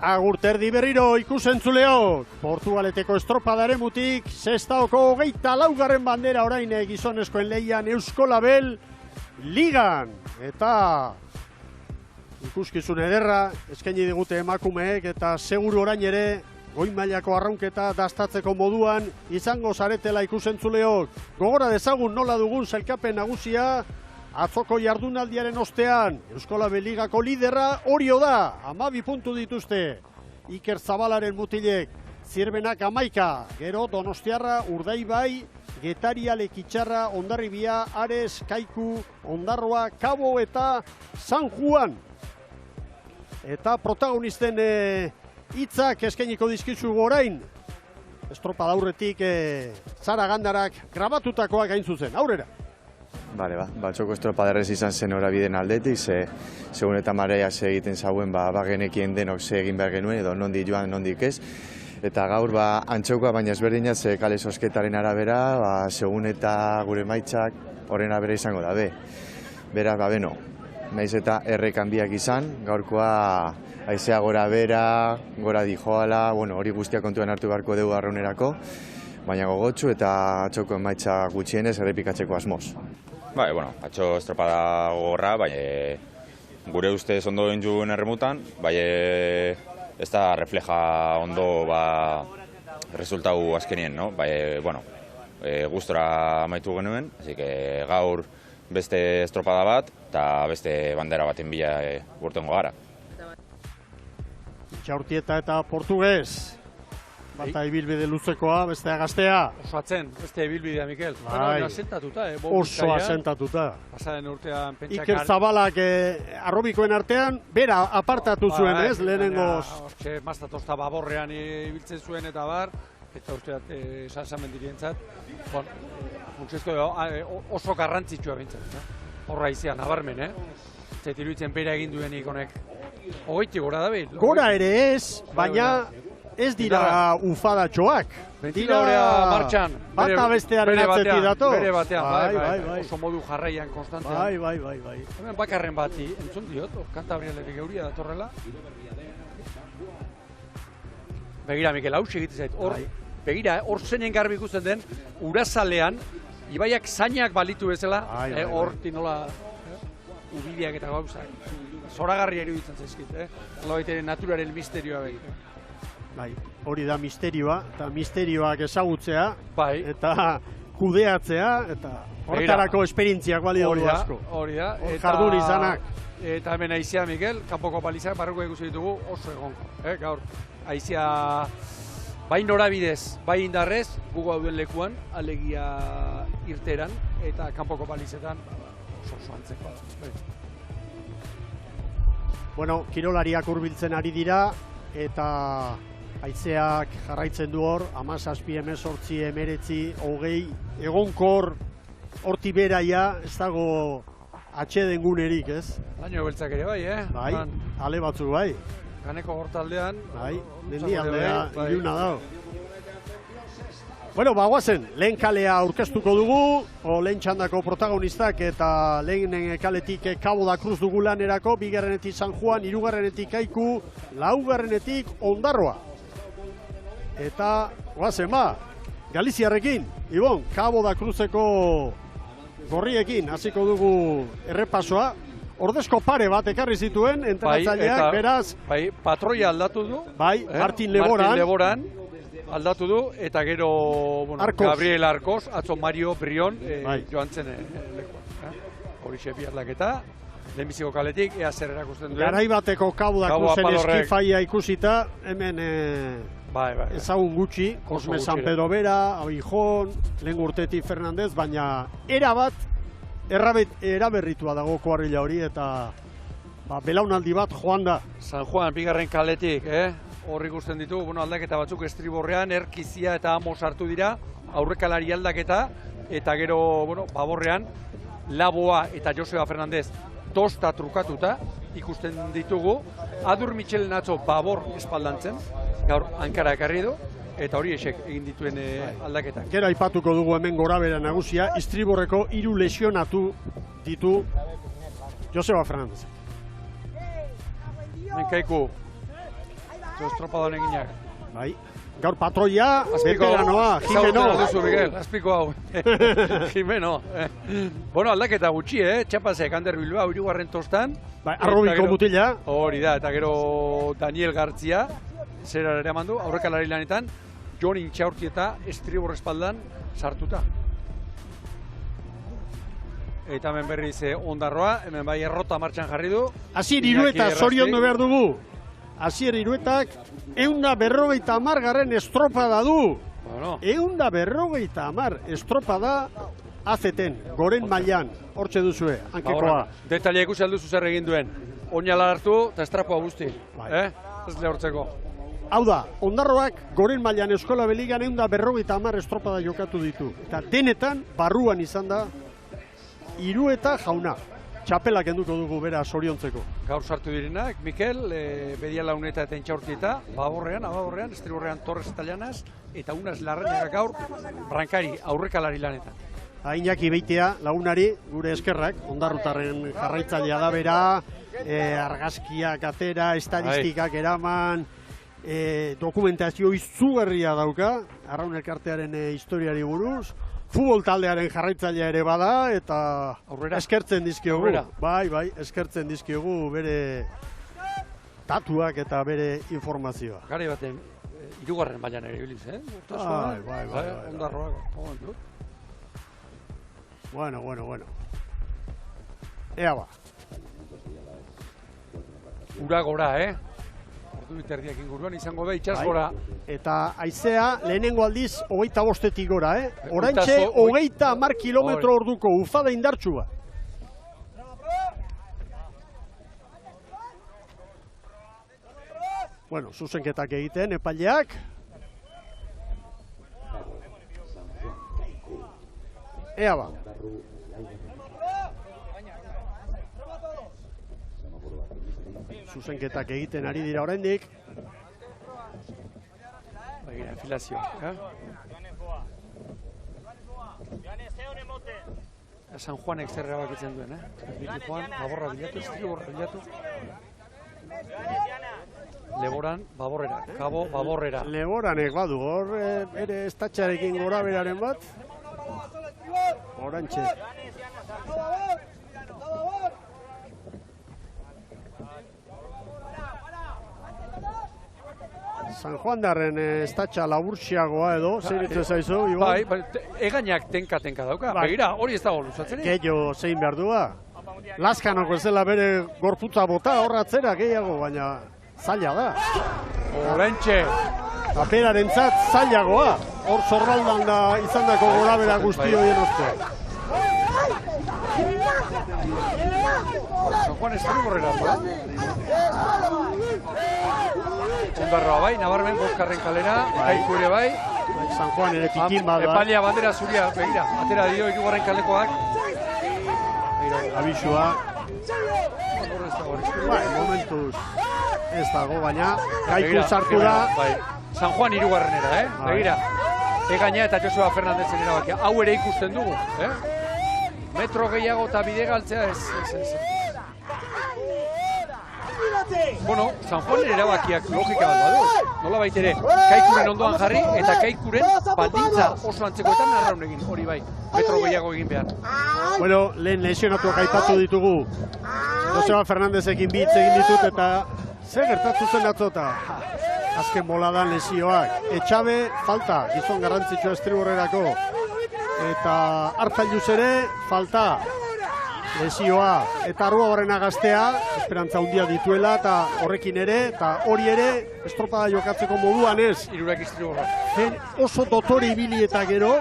Agurterdi berriro ikusentzuleo, Portugaleteko estropadaren mutik, Sestaoko 24. bandera orain gizonezkoen lehian Eusko Label Ligan. Eta ikuskizun ederra, eskaini digute emakumeek eta seguru orain ere, goi mailako arraunketa dastatzeko moduan izango zaretela ikusentzuleok. Gogora dezagun nola dugun sailkapen nagusia, atzoko jardunaldiaren ostean, Eusko Label Ligako liderra Orio da, 12 puntu dituzte. Iker Zabalaren mutilek, Zirbenak 11, gero Donostiarra, Urdaibai, Getaria, Lekitxarra, Hondarribia, Ares, Kaiku, Ondarroa, Kabo eta San Juan. Eta protagonisten hitzak eskainiko dizkizugu orain. Estropada aurretik Zara Gandarak grabatutakoak gain zuzen. Aurrera! Bale, txoko estropadarrez izan zen horabideen aldetik, segun eta marea egiten zauen genekien denok egin behar genuen, edo nondik joan, nondik ez. Eta gaur antxauka, baina ezberdinat kale sosketaren arabera, segun eta gure maitzak horren arabera izango da, Beraz, beno, nahiz eta errekanbiak izan, gaurkoa haizea gora bera, gora dijoala, hori guztia kontuan hartu beharko dugu arraunerako, baina gogotsu eta atxoko emaitza gutxienez errepikatzeko asmoz. Atxo estropada gogorra, gure ustez ondo entzun erremutan, ez da refleja ondo resultau azkenien, no? Gustora amaitu genuen, así que gaur beste estropada bat eta beste bandera baten bila urtengo gara. Txaurtieta eta Portugues. Bata ibilbide luzekoa, bestea gaztea. Oso atzen, beste ibilbidea, Mikel. Asentatuta, oso asentatuta. Pasaren urtean pentsakar. Iker Zabalak arrobikoen artean, bera apartatu zuen, ez, lehenengoz. Hortxe, maztatosta baborrean ibiltzen zuen eta bar, eta usteat salsamen dirientzat. Oso garrantzitsua bintzat. Horra izan, nabarmen, Zetiruitzen bera egin duenik honek. Hogeiti gora da behit. Gora ere ez, baina ez dira ufadatxoak. Ventilorea martxan. Bata bestearen atzetik dato. Bere batean, oso modu jarraian konstantean. Bai. Hemen bakarren bati, entzun diot, Kantabrialetik euria datorrela. Begira, Mikel, hau segitzen zait. Begira, hor zenen garbi ikusten den, Urazalean, ibaiak zainak balitu bezala, horti nola ubideak eta gauzak. Zoragarri eruditzen zaizkit, Nolabait naturaren misterioa begira. Hori da misterioa, eta misterioak ezagutzea, eta kudeatzea, eta horretarako esperientziak balio du asko. Hori da. Jardun izanak. Eta hemen aizia, Mikel, kanpoko balizak barruko ikusi ditugu oso egonko. Gaur, aizia bai norabidez, bai indarrez, gugu hauden lekuan, alegia irteran, eta kanpoko balizetan oso antzeko. Kirolariak hurbiltzen ari dira, eta haizeak jarraitzen du hor, 17, 18, 19, 20, egonkor, horti beraia, ez dago atxeden gunerik, ez? Laino beltzak ere bai, Bai, ale batzuk bai. Ganeko gortaldean. Bai, mendi aldea, iluna dago. Bagoazen, lehen kalea aurkeztuko dugu, lehen txandako protagonistak eta lehen kaletik Cabo da Cruz dugu lanerako, bigarrenetik San Juan, hirugarrenetik Kaiku, laugarrenetik Ondarroa. Eta, goazen Galiziarrekin, Ibon, Cabo da Cruzeko gorriekin, hasiko dugu errepasoa. Ordezko pare bat ekarri zituen, entrenatzaileak, beraz... Patroia aldatu du. Martin Leboran. Aldatu du, eta gero Gabriel Arcos, atzo Mario Brion joan zen lekuan. Horixe bi aldaketa, lehenbiziko kaletik, ea zer erakusten duen. Garai bateko Cabo da Cruzen eskifaia ikusita, hemen ezagun gutxi, Cosme San Pedro Bera, Abijón, lehen urtetik Fernandez, baina erabat eraberritua dago koarrila hori, eta belaunaldi bat joan da. San Juan, bigarren kaletik, hor ikusten ditu, aldaketa batzuk estriborrean, Erkizia eta Amos hartu dira, aurrekalari aldaketa, eta gero, baborrean, Laboa eta Joseba Fernandez tosta trukatuta ikusten ditugu, Adur Michel Natzo babor espaldantzen, gaur hankara ekarri du, eta hori esek egin dituen aldaketak. Gero aipatuko dugu hemen gorabera nagusia, Istriborreko 3 lesionatu ditu Joseba Fernandez. Kaiku, Atzo estropadan eginak. Bai. Gaur patroia, veteranoa, Jimeno. Duzu, Miguel, azpiko hau. Jimeno. Bueno, aldaketa gutxi, Txapasek, Ander Bilbao, 3. tostan. Bai, arrobiko mutila. Hori da, eta gero Daniel Gartzia, zera ere eman du, aurrekalari lanetan, Jon Intxaurti eta estribor espaldan sartuta. Eta hemen berriz Ondarroa, hemen bai Errota martxan jarri du. Asier Irueta, zoriondu behar dugu. Asier Iruetak, 150 estropada du. Bueno. 150 estropada azeten, goren mailan, hortxe duzue, hankekoa. Detalia ikusi alduzu zer egin duen. Oinala hartu eta estrapoa guzti. Bai. Ez lehortzeko. Hau da, Ondarroak goren mailan Eskola Beligan 150 estropada jokatu ditu. Eta denetan, barruan izan da, Irueta jauna. Txapelak enduko dugu bera soriontzeko. Gaur sartu direnak, Mikel, Bediala Uneta eta Intxaurtieta, ababorrean, estriborrean Torres eta Llanas, eta Unas Larrañaga gaur, Brankari, aurrekalari lanetan. Iñaki Beitea, lagunari, gure eskerrak, Ondarrutarren jarraitzailea da bera, argazkiak atera, estadistikak eraman, dokumentazio izugarria dauka, Arraun Elkartearen historiari buruz, futbol taldearen jarraitzailea ere bada, eta eskertzen dizkiogu. Bai, eskertzen dizkiogu bere datuak eta bere informazioa. Garai baten, 3. mailan ere biliz, Bai. Ondarroak, momentu. Bueno. Ea ba. Ura gora, Biterdiak inguruan izango da itsas gora. Eta haizea lehenengo aldiz 25-etik gora, Oraintxe 30 kilometro orduko ufada indartsua. Bueno, zuzenketak egiten epaileak. Ea ba. Zuzenketak egiten ari dira oraindik. Baina, enfilazioa. San Juanek zerra bakitzen duen, Biki Juan, baborra bilatu, estriborra bilatu. Leboran, baborrera, Kabo, baborrera. Leboranek badu, hor ere estatxarekin gora beraren bat. Orantxe. San Juan darren estatxa laburtsiagoa edo, zer ditu zaizu, Iban? Bai, egainak tenka dauka. Begira, hori ez dago luzatzen. Gehiago zein behar du ba. Lazkanoko ez dela bere gorputza bota horratzera gehiago, baina zaila da. Orentxe. Taperarentzat zailagoa. Hor zorraldan da izan dako gora bera guzti horien oste. San Juan estriborrera, Ondarroa bai, Nabarmen Boskarren kalera, Kaiku ere bai. San Juan ere pikin bada. Epailea bandera zuria, begira, atera dio 3. kalekoak. Abisua. Bai, momentuz ez dago, baina Kaiku sartu da. San Juan 3. Begira. Egaina eta Joseba Fernandezen erabakia. Hau ere ikusten dugu, Metro gehiago eta bide galtzea ez. Bueno, San Juan erabakiak logika bat badu. Nola baitere, Kaikuren ondoan jarri eta Kaikuren baldintza oso antzekoetan Arraun egin, hori bai. Metro gehiago egin behar. Bueno, lehen lesionatuak aipatu ditugu. Joseba Fernandezekin bi hitz egin ditut eta zer gertatu zen atzota. Azken boladan lesioak. Etxabe falta, gizon garrantzitsua estriborrerako. Eta Artzailuz ere falta. Lesioa eta Arruabarrena gaztea, esperantza handia dituela eta horrekin ere, eta hori ere estropada jokatzeko moduan ez. 3 istriborra. Oso dotore ibili eta gero,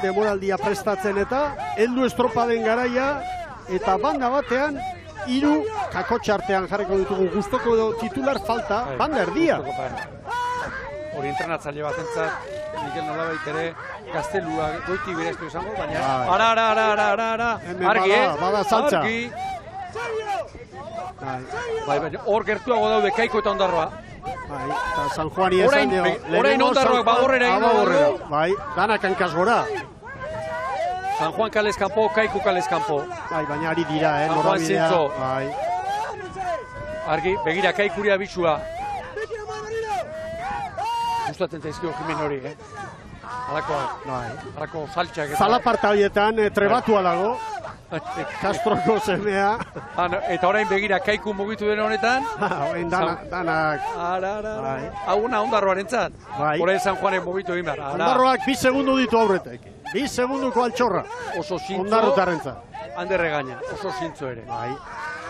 demoraldia prestatzen eta, heldu estropaden garaia, eta banda batean, 3 kakotxartean jarriko ditugu gustoko edo titular falta, banda erdia. Hori entrenatzaile bat entzat, Mikel nolabait ere, gaztelua goitik bereztu izango, baina ara, argi, bada saltza. Bai, hor gertuago daude Kaiko eta Ondarroa. Bai, eta San Juani esan dio. Orain Ondarroak baborrera egin dugu. Bai, danak hankaz gora. San Juan kalez kanpo, Kaiku kalez kanpo. Bai, baina ari dira, San Juan zintzo. Bai. Argi, begira, Kaikuria bitxua. gustatzen zaizkio Jimen hori, Halako saltxak. Zalaparta horietan trebatua dago. Castroko semea. Eta orain begira Kaiku mugitu den honetan. Orain danak. Hauna ondarroarentzat. Orain San Juanen mugitu egin behar. Ondarroak 2 segundu ditu aurretek. 2 segunduko altxorra. Oso zintzo. Ondarrotarrentzat. Andere gaina, oso zintzo ere. Bai,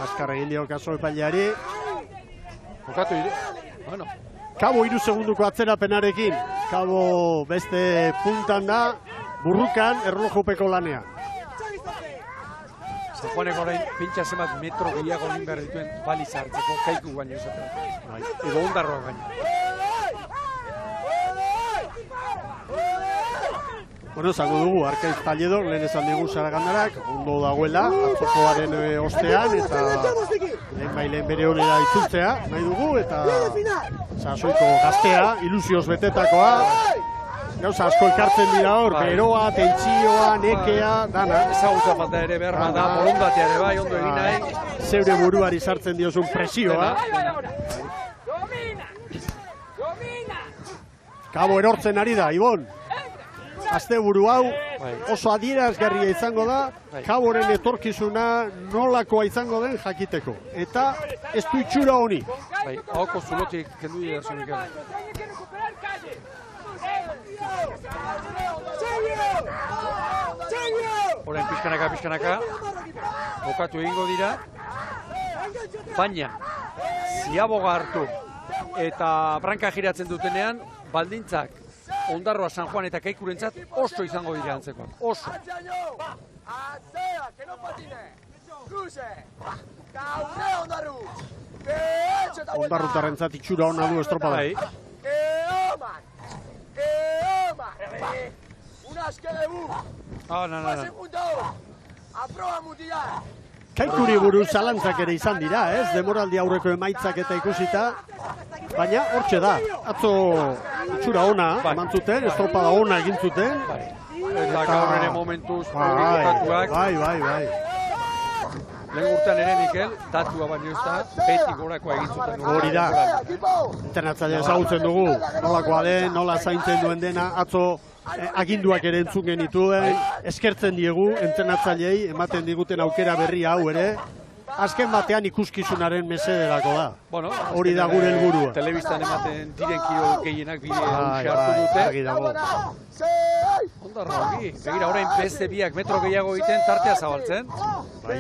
azkar egin dio kaso epaileari. Jokatu ere. Bueno. Kabo 3 segunduko atzerapenarekin. Kabo beste puntan da, burrukan erlojupeko lanean. San Juanek orain pintxa zenbat metro gehiago egin behar dituen baliz hartzeko, Kaiku baino esaten. Edo ondarroa gaina. Bueno, zango dugu, Arkaiz Talledor, lehen esan digu Saragandarak, ondo dagoela, atzokoaren ostean, eta lehen bere honera itzultzea, nahi dugu, eta sasoiko gaztea, ilusioz betetakoa, gauza asko elkartzen dira hor, beroa, tentsioa, nekea, dana. Ezagutza falta ere behar da, borondatea ere bai, ondo egin nahi. Zeure buruari sartzen diozun presioa. Kabo erortzen ari da, Ibon. Asteburu hau oso adierazgarria izango da, Kaboren etorkizuna nolakoa izango den jakiteko. Eta ez du itxura honi. Hauko zulotik kendu dira zunik. Horen pixkanaka, bokatu egingo dira, baina ziaboga hartu eta branka giratzen dutenean, baldintzak Ondarroa, San Juan eta Kaikurentzat oso izango dira antzekoak, oso. Ondarrutarrentzat itxura hona du estropada. Kaikuri buruz zalantzak ere izan dira, ez? Demoraldi aurreko emaitzak eta ikusita, baina hortxe da. Atzo itxura ona eman zuten, estropada ona egin zuten. Eta gaur ere momentuz jokatuak. Bai. Lehen urtean ere, Mikel, datua baino ez da, beti gorakoa egin zuten. Hori da. Entrenatzailea ezagutzen dugu, nolakoa den, nola zaintzen duen dena, atzo aginduak ere entzun genituen, eskertzen diegu entrenatzaileei, ematen diguten aukera berri hau ere, azken batean ikuskizunaren mesederako da. Hori da gure helburua. Telebistan ematen diren kirol gehienak bide hartu dute. Argi dago. Ondarra hori, begira orain beste biak metro gehiago egiten tartea zabaltzen. Bai.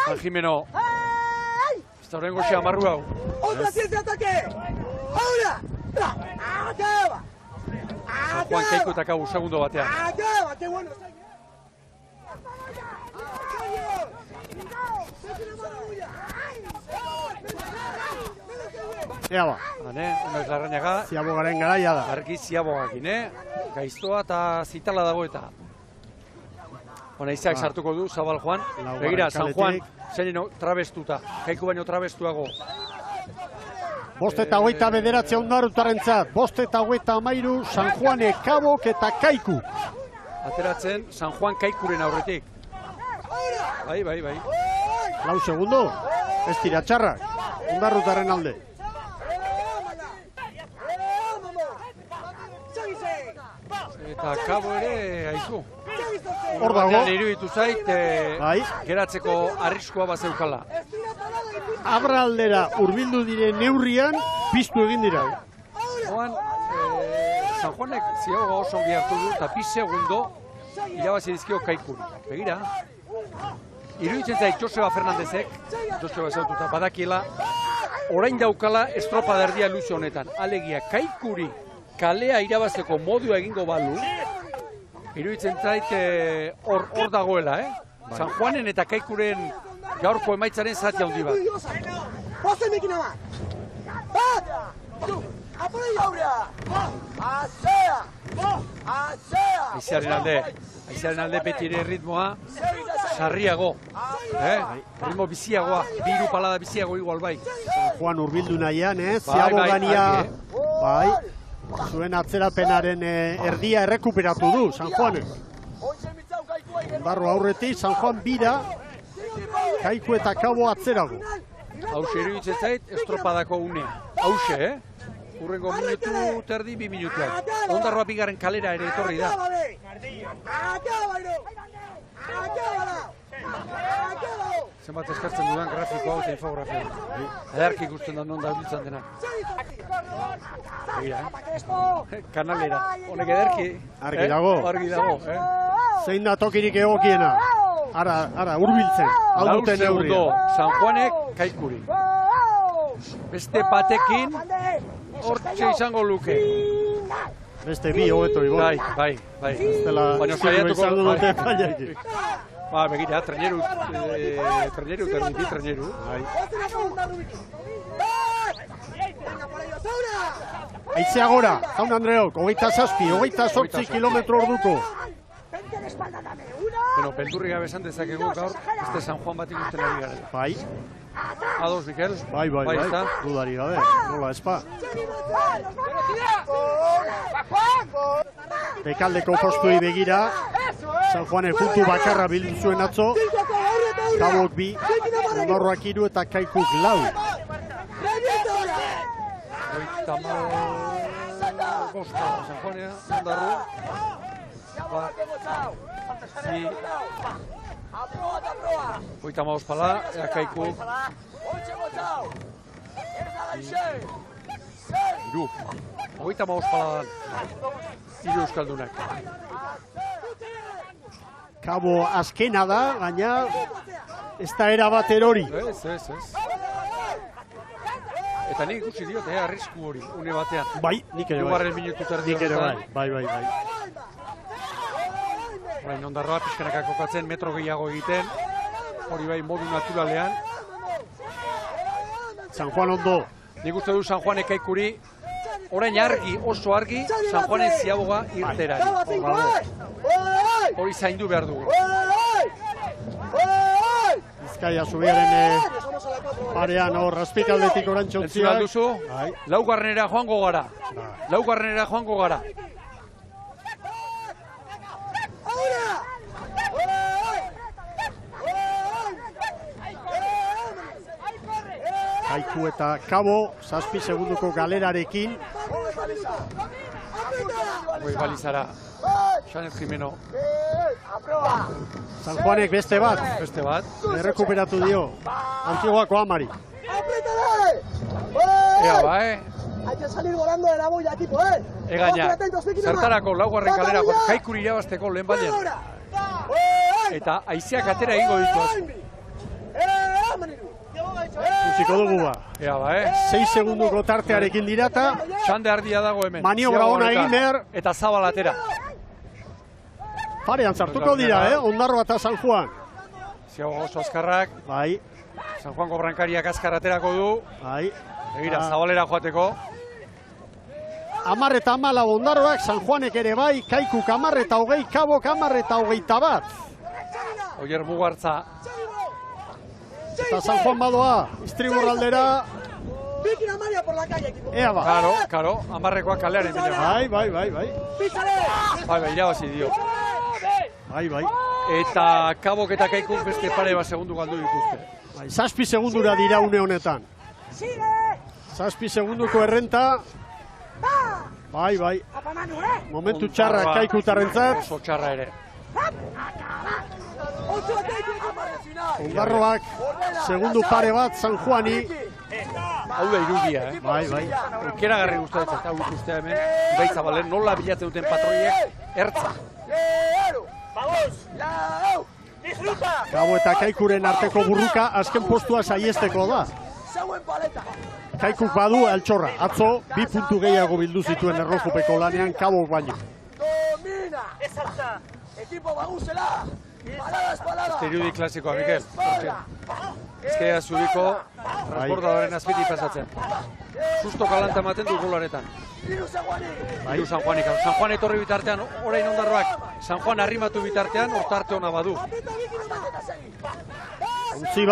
San Jimeno. Eta horren goxea amarru hau. San Juan Kaiku eta Kabu segundo batean. Ea ba. Unez Larrañaga. Ziabogaren garaia da. Argi ziabogakin, gaiztoa eta zitala dago eta. Izak sartuko du, Zabal Juan. Begira, San Juan, zenino, trabestuta. Kaiku baino trabestuago. 5:29 Ondarrutarrentzat, 5:13 San Juane, Kabok eta Kaiku. Ateratzen San Juan Kaikuren aurretik. Bai. 4 segundo, ez tira txarrak, Ondarrutarren alde. Eta Kabo ere, haizu. Hor dago. Iruditu zait, geratzeko arriskua bazeukala. Abraldera hurbildu diren neurrian, piztu egin dira. Oan, San Juanek ziagoa oso ongi hartu du, eta 2 segundo irabazi dizkio Kaikuri. Begira, iruditzen zait Joseba Fernandezek, Joseba zaututa badakiela, orain daukala estropada erdia luzio honetan. Alegia, Kaikuri kalea irabazteko modua egingo balu, iruditzen zait hor dagoela, San Juanen eta Kaikuren gaurko emaitzaren zati handi bat. Aizearen alde beti ere ritmoa sarriago, ritmo biziagoa, biru palada biziago igual bai. San Juan urbildu nahian, Ziabogania, bai, zuen atzerapenaren erdia errekuperatu du, San Juanek. Ondarro aurretik, San Juan bira, Kaiku eta Kabo atzerago. Hauxe iruditzen zait, estropadako unea. Hauxe, Urrengo minutu terdi, 2 minutuak. Ondarroa bigarren kalera ere etorri da. Zenbat eskartzen dudan grafikoa eta infografia. Adarki ikusten da non da biltzen dena. Begira, kanalera. Honek ederki. Argi dago. Argi dago, Zein da tokirik egokiena? Ara, hurbiltzen. Hau dute neurria. San Juanek Kaikuri. Beste batekin hortxe izango luke. Beste bi hobeto ibo. Bai. Baina saiatuko dute paiaiki. Ba, begira, treneru termiti, treneru. Aizea gora, jaun Andreok, 27 kilometro orduko. Bueno, beldurri gabe esan dezakegu gaur, beste San Juan bat ikusten ari gara. Bai. Ados, Mikel? Bai, dudari gabe, nola espa. Bekaldeko postuei begira, San Juanek puntu bakarra bildu zuen atzo, Kabok 2, Ondarroak 3 eta Kaikuk 4. Kosta, San Juanea, Ondarro. Hogeita hamabost pala, Kaikuk. 3. Hogeita hamabost pala dan. 3 euskaldunak. Kabo azkena da, gaina ez da erabat erori. Ez. Eta nik ikusi diote, arrisku hori, une batean. Bai, nik ere bai. Dugarren minutu terdi. Nik ere bai. Orain Ondarroa pixkanaka kokatzen, metro gehiago egiten. Hori bai, modu naturalean. San Juan ondo. Nik uste du San Juanek Kaikuri, orain argi, oso argi, San Juanen ziaboga irterari. Hori zaindu behar dugu. Bizkaia zubiaren parean hor azpikaldetik orantxontziak. Entzun alduzu, laugarrenera joango gara. Kaiku eta Kabo, 7 segunduko galerarekin. Hoi balizara, Xanez Jimeno. San Juanek beste bat. Errekuperatu dio. Antiguako Amari. Ea ba, Hay que salir volando de la boya, equipo, Egaina, zertarako laugarren kalera Kaikuri irabazteko lehen baian. Eta haizeak atera egingo ditu. Utziko dugu ba. Ea ba, 6 segunduko tartearekin dirata. Txande ardia dago hemen. Maniobra ona egin behar. Eta zabal atera. Parean zartuko dira, Ondarroa eta San Juan. Ziago oso azkarrak. Bai. San Juanko brankariak azkar aterako du. Bai. Egira, zabalera joateko. 10 eta 14 Ondarroak, San Juanek ere bai, Kaikuk 10 eta 20, Kabok 10 eta 21. Oier Mugartza. Eta San Juan badoa, Istriborraldera. Ea ba. Karo, 10rekoak kalearen dira. Bai. Irabazi dio. Bai. Eta Kabok eta Kaikuk beste pare bat segundu galdu dituzte. 7 segundura dira une honetan. 7 segunduko errenta. Bai. Momentu txarra Kaikutarrentzat. Oso txarra ere. Ondarroak segundu pare bat San Juani. Hau da irudia, Bai. Ikeragarri gustatzen, hau ikustea hemen. Ibaizabalen nola bilatzen duten patroiek ertza. Kabo eta Kaikuren arteko burruka azken postua saiesteko da. Kaikuk badu altxorra. Atzo, 2 puntu gehiago bildu zituen errojupeko lanean Kabok baino. Irudi klasikoa, Mikel. Ezkeia zuriko transportadoren azpiti pasatzen. Susto kalanta ematen du golaretan. Iru San Juanik. San Juan etorri bitartean, orain Ondarroak. San Juan arrimatu bitartean, hortarte ona badu. Ontzi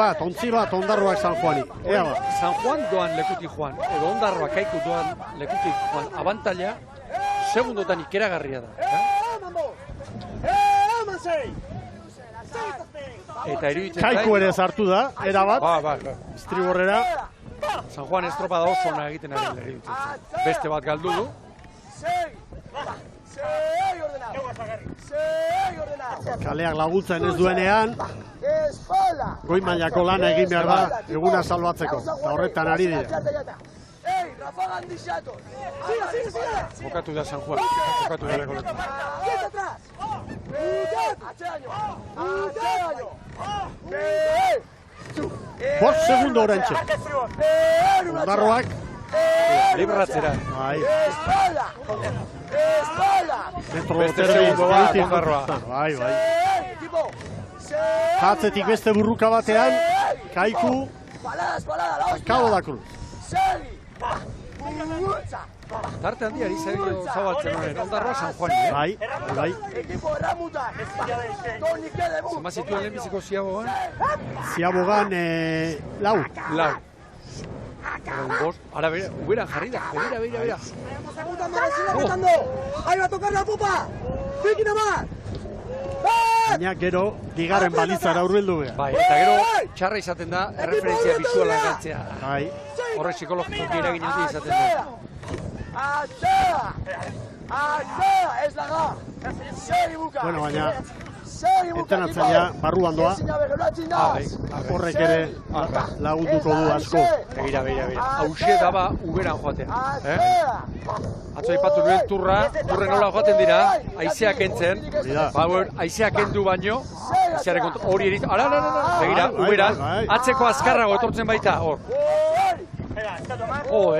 bat Ondarroak San Juanik. Ea ba. San Juan doan lekutik joan, edo Ondarroak Kaiku doan lekutik joan, abantaila, segundotan ikeragarria da. Eta iruditzen zait. Kaiku ere sartu da, erabat, Ba. estriborrera. San Juan estropada oso ona egiten ari dela iruditzen zait. Beste bat galdu du. Kaleak laguntzen ez duenean, goi mailako lana egin behar da, eguna salbatzeko. Eta horretan ari dira. Jokatu da San Juan, jokatu da Recoleta. 5 segundo orantxe. Ondarroak. Libratzera. Bai. Metro Beste terdi. segundo bat, Ondarroa. Bai. Jatzetik beste burruka batean, Kaiku, Cabo da Cruz. Tarte handia ari zaio zabaltzen honen, Ondarroa San Juan, Bai. Zema zituen lehenbiziko ziaboan? Ziabogan, lau. Ara, uberan jarri da, begira. ¡Ahí va a tocar la pupa! ¡Vicky nomás! Baina gero, bigarren balizara hurbildu behar. Bai, eta gero txarra izaten da, erreferentzia bisuala galtzea. Bai. Horre psikologikoki eragin handia izaten da. ¡Es la ga! Bueno, baina, entrenatzailea barruan doa, horrek ere lagunduko du asko. Begira. Hauxe daba uberan joaten. Atzo aipatu nuen turren nola joaten dira, haizeak kentzen. Haizeak kendu baino, hori erit, begira, uberan, atzeko azkarrago etortzen baita, hor.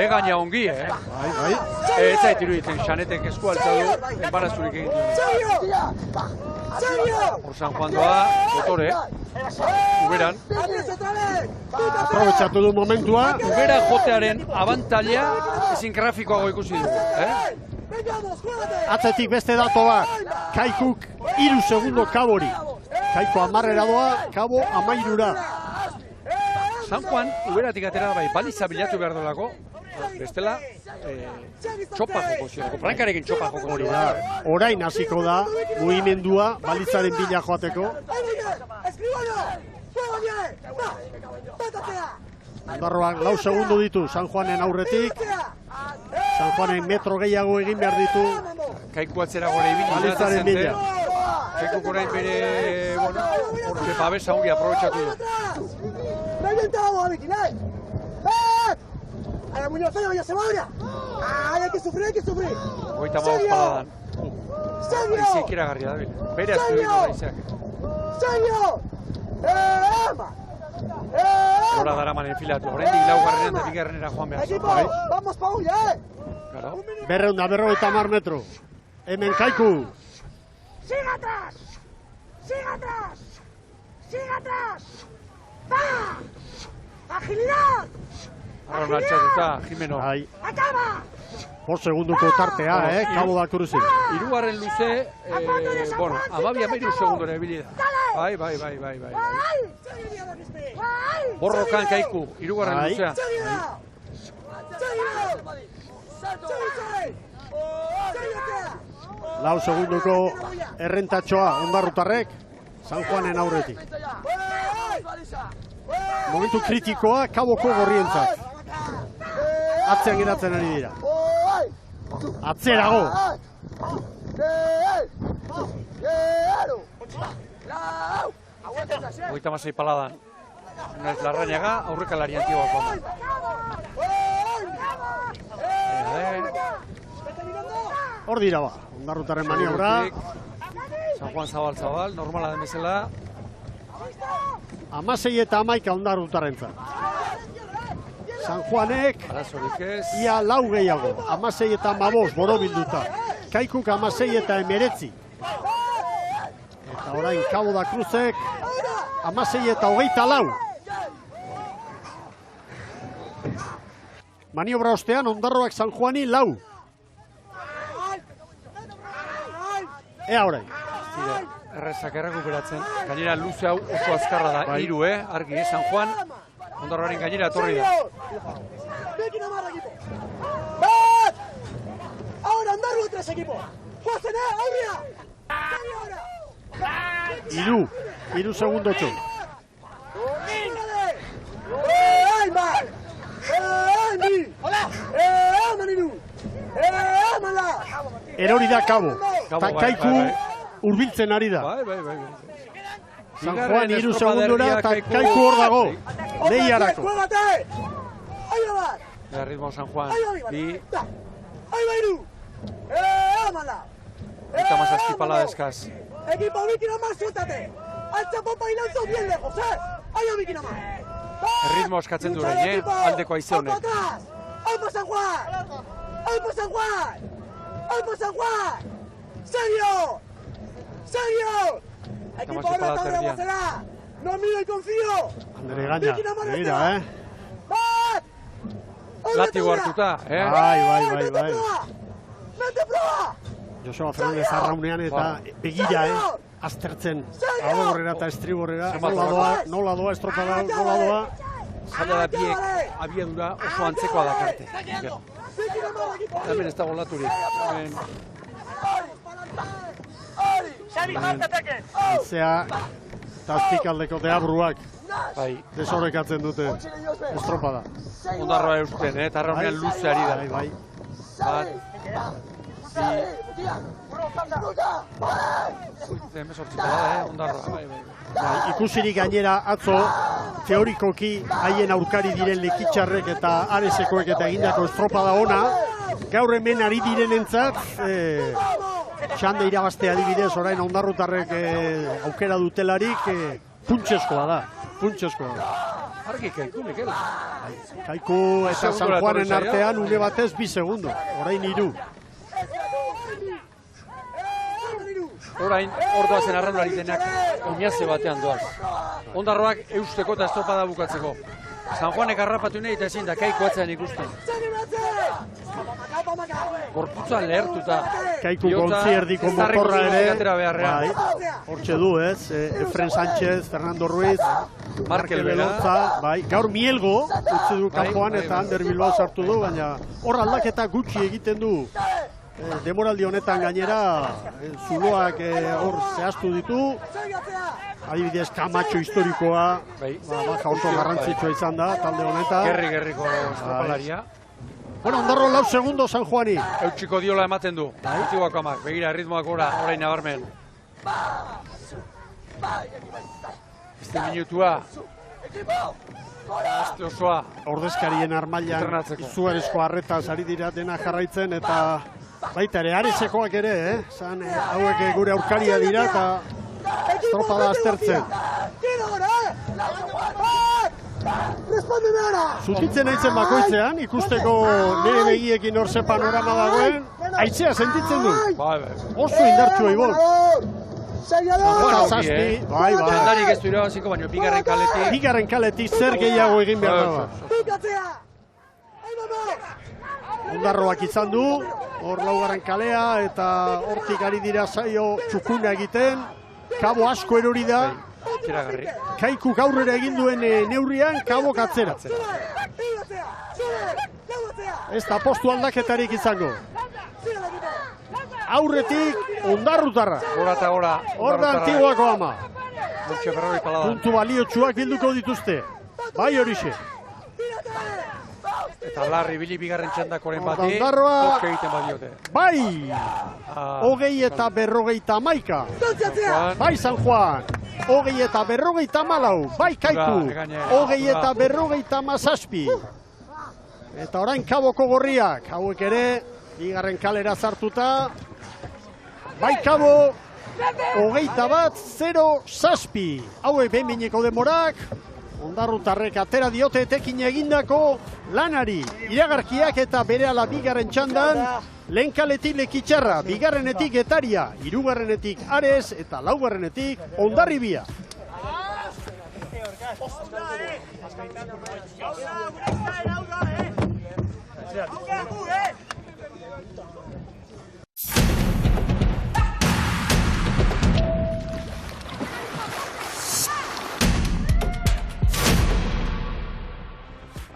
Gaina ongi, Bai. Ez zait iruditzen, Xanetek eskualtza du, enbarazurik egin duen. Hor San Juan doa, motore, uberan. Aprobetxatu du momentua. Ubera jotearen abantaila ezin grafikoago ikusi dugu. Atzetik beste dato bat, Kaikuk 3 segundo Kabori. Kaiko 10 doa, Kabo 13. San Juan, uberatik atera bai, baliza bilatu behar dolako, bestela, txopa joko zioko, frankarekin txopa joko hori da. Orain hasiko da, mugimendua, balizaren bila joateko. Ondarroak 4 segundo ditu San Juanen aurretik. San Juanen metro gehiago egin behar ditu. Kaiku atzera gore ibili Balizaren bila. Kaiku orain bere, horre babesa ongi aprobetxatu du. ¡Reventamos a vigilar! ¡A la muñoza ya se va ahora! ¡Hay que sufrir! Hogeita maoz paladan. Aizeak iragarria da bil. Bere aztu egin dut aizeak. ¡Serio! Hora daraman enfilatu. Horrendik laugarrenean da bigarrenera joan behar. ¡Equipo! ¡Vamos pa' huya, Claro. 250 metro. Hemen Kaiku. ¡Sigue atrás! ¡Va! ¡Agilidad! Arra martxatuta, Jimeno. Bai. ¡Acaba! 5 segunduko tartea, Cabo da Cruzi. Hirugarren luze, 12 segundora ebili da. Bai. Borrokan Kaiku, hirugarren luzea. 4 segunduko errentatxoa ondarrutarrek, San Juanen aurretik. Momentu kritikoa Kaboko gorrientzat. Atzean geratzen ari dira. Atzerago! ¡Hogeita 26 paladan. Naiz Larrañaga, aurrekalari antigoak oman. Hor dira ba, ondarrutaren maniobra. San Juan zabal, normala den bezala. 16 eta 11 ondarrutarentzat. San Juanek Arazorik ez. ia 4 gehiago, 16 eta 15 borobilduta. Kaikuk 16 eta 19. Eta orain Cabo da Cruzek 16 eta 24. Maniobra ostean Ondarroak San Juani 4. Ea orain. Errezak errekuperatzen. Gainera luze hau oso azkarra da. 3, argi, San Juan. Ondarroaren gainera etorri da. Ahora Ondarro 3 equipo. Juazen, aurria. 3 segundotxo. Erori da Kabo. Ta Kaiku hurbiltzen ari da. Bai. San Juan 3 segundura eta Kaiku hor dago. Lehiarako. Ritmo San Juan. Bi. Eta mazazpi pala deskaz. Equipo Bikina más, suéltate. Alza popa y lanzo bien lejos, Ahí va Bikina más. Erritmo eskatzen du orain, aldeko haize honek. ¡Alpo San Juan! ¡Alpo San Juan! ¡Alpo San Juan! ¡Serio! ¡Serio! Equipo ahora está de Guaselá. No miro y confío. Andere gaina, begira, ¡Bat! Latigo hartuta, Bai. ¡Mete proa! Joseba Fernandez arraunean eta begira, aztertzen. Aborrera eta estriborrera. Nola doa, estropada, nola doa. Zaila da biek abiadura oso antzekoa dakarte. Hemen ez dago laturik. Aizea eta azpikaldeko deabruak Bai, desorekatzen dute estropada. ondarroa eusten, eta arraunean luzeari da. Bai. Bat, hemen sortziko da, ondarroa. Bai. Ikusirik gainera atzo teorikoki haien aurkari diren lekitxarrek eta aresekoek eta egindako estropada ona, gaur hemen ari direnentzat txanda irabazte adibidez orain ondarrutarrek aukera dutelarik puntxeskoa da. Argi Kaiku, Mikel. Kaiku eta San Juanen artean une batez 2 segundo, orain 3. Orain, ordoa zen arraunari denak oinaze batean doaz. Ondarroak eusteko eta estropada bukatzeko. San Juanek harrapatu nahi eta ezin da Kaiku atzean ikusten. Gorputza lehertuta. Kaiku gontzi erdiko motorra ere. Bai. Hortxe du, ez? Efren Sánchez, Fernando Ruiz, Markel Belotza, bai. Gaur Mielgo utzi du kanpoan eta Ander Bilbao sartu du, baina hor aldaketa gutxi egiten du. Demoraldi honetan gainera zuloak hor zehaztu ditu. Adibidez Camacho historikoa, baja oso garrantzitsua izan da talde honetan. Gerriko estropalaria. Bueno, Ondarro 4 segundo San Juani. Eutxiko diola ematen du. Eutxikoak amak, begira, ritmoak orain nabarmen. Este minutua. Este osoa. Ordezkarien armailan izugarrizko harretaz ari dira dena jarraitzen eta baita ere, aresekoak ere, zan hauek gure aurkaria dira eta estropada aztertzen. Zutitzen aitzen bakoitzean, ikusteko nire begiekin orze panorama dagoen, aitzea sentitzen du. Oso indartsua ibon. Zazpi, bai. Jandarik ez du irabaziko, baina bigarren kaletik zer gehiago egin behar da. Ondarroak izan du, hor 4. kalea eta hortik ari dira zaio txukuna egiten. Kabo asko erori da. Kaiku gaurrera egin duen neurrian, Kabo atzera. Ez da postu aldaketarik izango. Aurretik Ondarrutarra. Hor da Antiguako ama. Puntu baliotsuak bilduko dituzte. Bai horixe. Eta Larri bili bigarren txandakoren bati, Ondarroa, egiten badiote. Bai! 20 eta 51. Bai San Juan. 20 eta 54. Bai Kaiku. 20 eta 57. Eta orain Kaboko gorriak. Hauek ere, bigarren kalera zartuta. Bai Kabo, 21-0-7. Hauek behin-behineko demorak. Ondarrutarrek atera diote etekin egindako lanari. Iragarkiak eta berehala bigarren txandan, lehen kaletik Lekitxarra, bigarrenetik Getaria, 3. Ares eta 4. Hondarribia.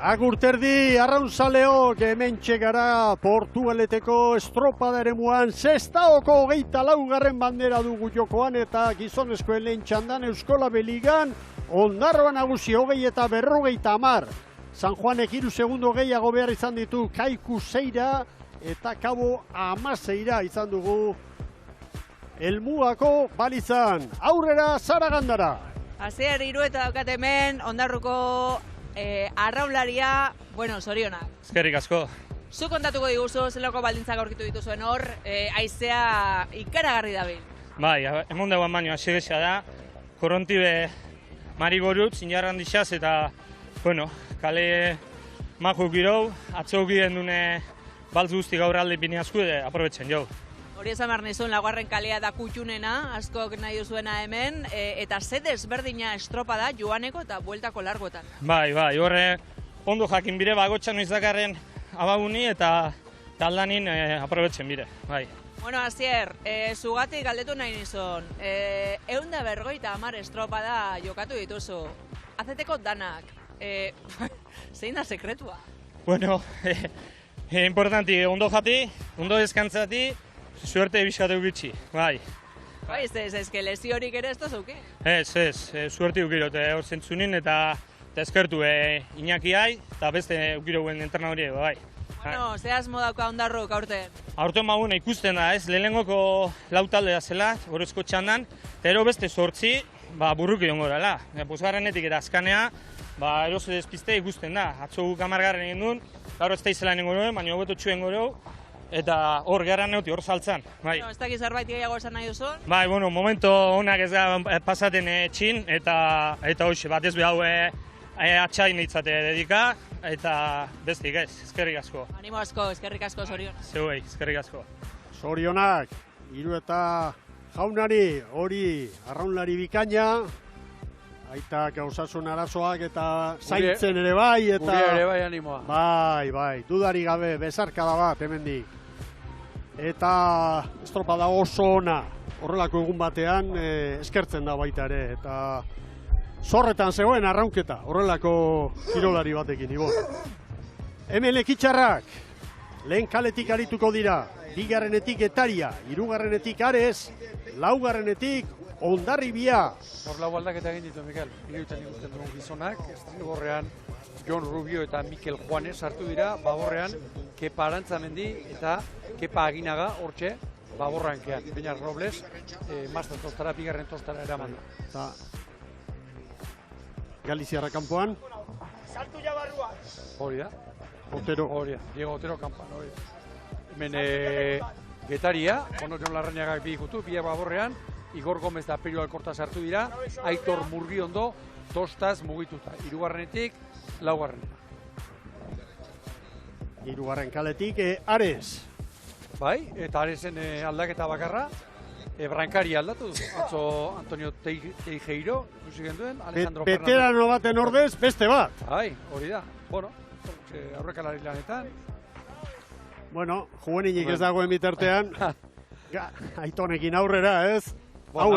Agurterdi, arraunzaleok hemen txegara Portugaleteko estropada eremuan Sestaoko 24. bandera dugu jokoan eta gizonezkoen lehen txandan Euskolabeligan Ondarroa nagusi 20 eta 50. San Juanek 3 segundo gehiago behar izan ditu Kaiku 6 eta Kabo 16 izan dugu helmugako balizan. Aurrera Zaragandara. Asier, 3 eta daukat hemen, Ondarruko arraunlaria, zorionak. Eskerrik asko. Zu kontatuko diguzu, zelako baldintzak aurkitu dituzuen hor, haizea ikaragarri dabil. Bai, emon dagoen baino asegesa da, korrontibe marigorut, zinjarran dixaz, eta, kale majuk girou, atzok giren dune baltz guzti gaur alde bine asku, aprobetzen jau. Hori esan behar nizun, Laugarren kalea da kutxunena, askok nahi duzuena hemen, eta ze desberdina estropa da joaneko eta bueltako largoetan. Bai, horre ondo jakin bire, bagotxa noiz dakarren abaguni eta taldanin aprobetzen bire, bai. Asier, zugatik galdetu nahi nizun, 150 estropa da jokatu dituzu, azeteko danak, zein da sekretua? Importanti, ondo jati, ondo deskantzati, suerte biskatu gitxi, bai. Bai, ez que lesiorik ere ez da zauki? Ez, suerte ukirote hor zentzunin eta eskertu Iñakiai eta beste ukiroen entrenadori, bai. Ze asmo dauka Ondarruk aurten? Aurten maguna ikusten da, lehenengoko lau taldea zela, horrezko txandan, eta ero beste 8 burruk egon gorala. Bosgarrenetik eta azkanea, eroso despiste ikusten da. Atzo guk 10 egin duen, gaur ez da izela nengo nuen, baina hobeto txuen goreu, eta hor gara neuti, hor saltzan. Ez dakiz zerbait gehiago esan nahi duzun? Bai, momento honak ez da pasaten txin, eta hoxe, bat ez behau atxain ditzate dedika, eta bestik ez, eskerrik asko. Animo asko, eskerrik asko, zorionak. Zeuei, eskerrik asko. Zorionak, 3 eta jaunari, hori arraunlari bikaina, aitak osasun arazoak eta zaintzen ere bai, eta... Gure ere bai animoa. Bai, dudari gabe, bezarkada bat, hemendik. Eta estropada oso ona, horrelako egun batean eskertzen da baita ere, eta zorretan zegoen arraunketa, horrelako kirolari batekin, Ibon. Hemen lekitxarrak, lehen kaletik arituko dira, 2. Getaria, 3. Ares, 4. Hondarribia. Hor lau aldaketa egin ditu, Mikel. Iruditzen ikusten duen gizonak, estribogorrean Jon Rubio eta Mikel Juanes hartu dira, baborrean Kepa Arantzamendi eta Kepa Aginaga, hortxe, baborrankean. Baina Robles, mazten tostara, 2. tostara eraman da. Galiziarra kanpoan. Sartu jabarrua. Hori da. Otero. Hori da, Diego Otero kanpoan, hori da. Hemen Getaria, Jon Larrañagak bi ikutu, biak baborrean, Igor Gomez da Perio Alkorta sartu dira, Aitor Murgiondo, tostaz mugituta. 3. 4. 3. kaletik, Ares. Bai, eta Aresen aldaketa bakarra, Brankari aldatu du. Atzo Antonio Teijeiro, ikusi genduen, Alejandro Fernández. Veterano baten ordez, beste bat. Bai, hori da. Aurrekalari lanetan. Juveninik ez dagoen bitartean, Aitonekin aurrera, ez? Hau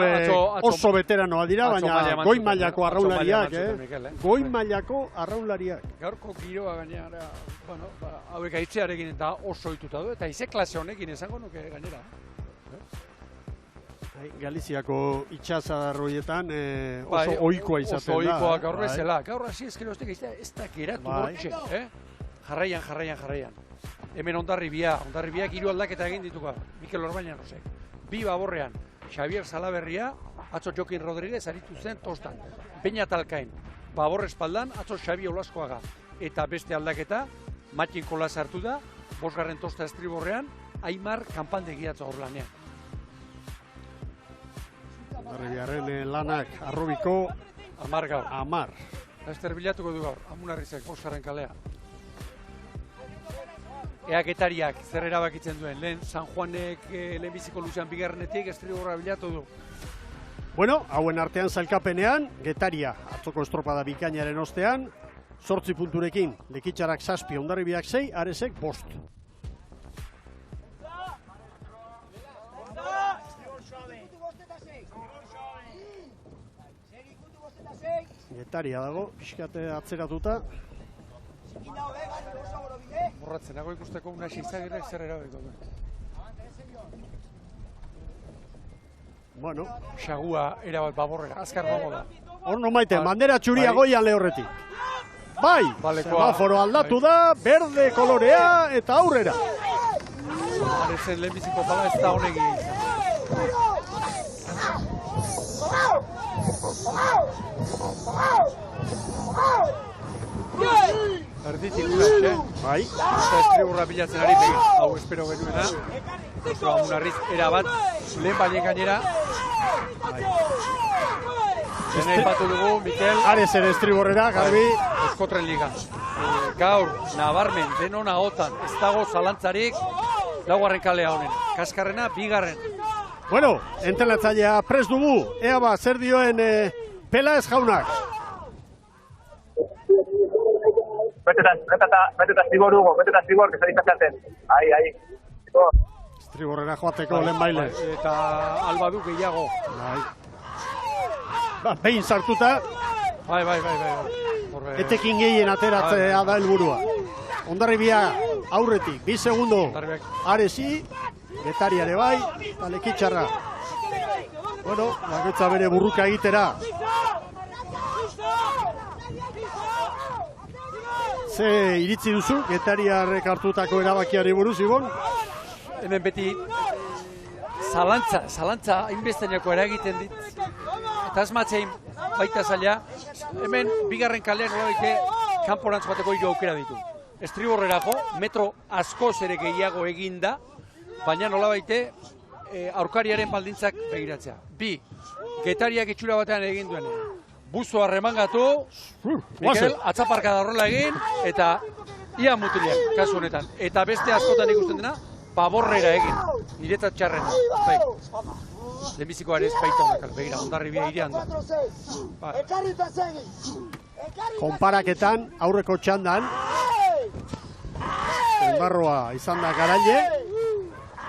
oso veteranoa dira, baina goi mailako arraunlariak, Goi mailako arraunlariak. Gaurko giroa gainera, hauek aitzearekin eta oso ohituta du, eta aize klase honekin esango nuke gainera. Galiziako itxasadarroietan oso ohikoa izaten da. Oso ohikoa gaur bezala. Gaur hasi ezkero ez da geratu hortxe. Jarraian. Hemen Hondarribiak 3 aldaketa egin dituko. Mikel Orbañanosek. 2 baborrean. Xavier Salaberria, atzo Jokin Rodríguez aritu zen tostan. Peña Talkain. Babor espaldan, atzo Xabi Olaskoaga. Eta beste aldaketa, Matin Kola sartu da, 5. tosta estriborrean, Aimar Kanpandegi atzo hor lanean. Hondarribiaren lanak arrobiko 10 gaur. 10. Ester bilatuko du gaur, Amunarrizek 5. kalea. Ea Getariak zer erabakitzen duen, lehen San Juanek lehenbiziko luzean 2. estriborra bilatu du. Hauen artean zailkapenean, Getaria atzoko estropada bikainaren ostean, 8 punturekin, Lekitxarrak 7, Hondarribiak 6, Aresek 5. Getaria dago, pixkate atzeratuta. Borratzen, nago ikusteko una Izagirrek zer erabeko duen. Xagua erabat baborrera, azkar dago da. Hor maite, bandera txuria goian lehorretik. Bai, semaforo aldatu da, berde kolorea eta aurrera. Arezen lehenbiziko pala ez da honegi izan. Erditik ulaxe. Bai. Eta estriburra bilatzen ari behin. Hau espero genuena. Oso amunarriz erabat. Lehen balien gainera. Dena ipatu dugu, Mikel. Ares ere estriborrera, Garbi. Euskotren Liga. Gaur, nabarmen, denon ahotan, ez dago zalantzarik, laugarren kalea honen. Kaskarrena, bigarren. Bueno, entelatzailea prest dugu. Ea ba, zer dioen Pelaez jaunak. Beteta zigor, Hugo, beteta zigor, que salita zaten. Ahí. Estriborrera joateko lehen baile. Eta alba du gehiago. Behin sartuta. Bai. Etekin gehien ateratzea da helburua. Hondarribia aurretik, 2 segundo. Aresi, Getariare bai, eta Lekitxarra. Bueno, bakoitza bere burruka egitera. Ze iritzi duzu, Getariarrek hartutako erabakiari buruz, Ibon? Hemen beti zalantza hainbesteneko eragiten dit. Eta asmatzein baita zaila, hemen bigarren kalean nolabait kanporantz bateko 3 aukera ditu. Estriborrerako, metro askoz ere gehiago eginda, baina nolabait aurkariaren baldintzak begiratzea. 2, Getariak itxura batean egin duen. Buzo arremangatu, Mikel, atzaparka da horrela egin, eta ia mutiliak, kasu honetan. Eta beste askotan ikusten dena, paborrera egin, niretzat txarrena. Bai. Lehenbiziko Ares baita honakal, begira, Hondarribia irean du. Konparaketan, aurreko txandan, Ondarroa izan da garaile,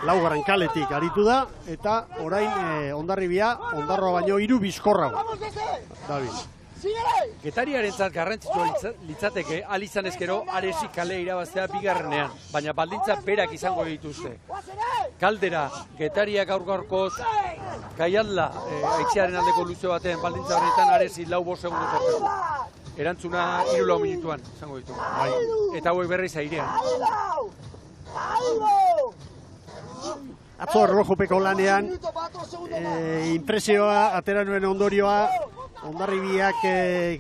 laugarren kaletik aritu da, eta orain Hondarribia, Ondarroa baino 3 bizkorrago. David. Getariarentzat garrantzitsua litzateke alizan ezkero Aresi kale irabaztea bigarrenean, baina baldintza berak izango dituzte. Kaldera, Getariak gaur-gaurkoz, Gaialda, Aitziaren aldeko luze baten baldintza horretan Aresi 4-5 segundu zortatu. Erantzuna 3 minutuan izango ditu. Eta hauek berriz airean. Atzo erlojupeko lanean, impresioa, atera nuen ondorioa, Hondarribiak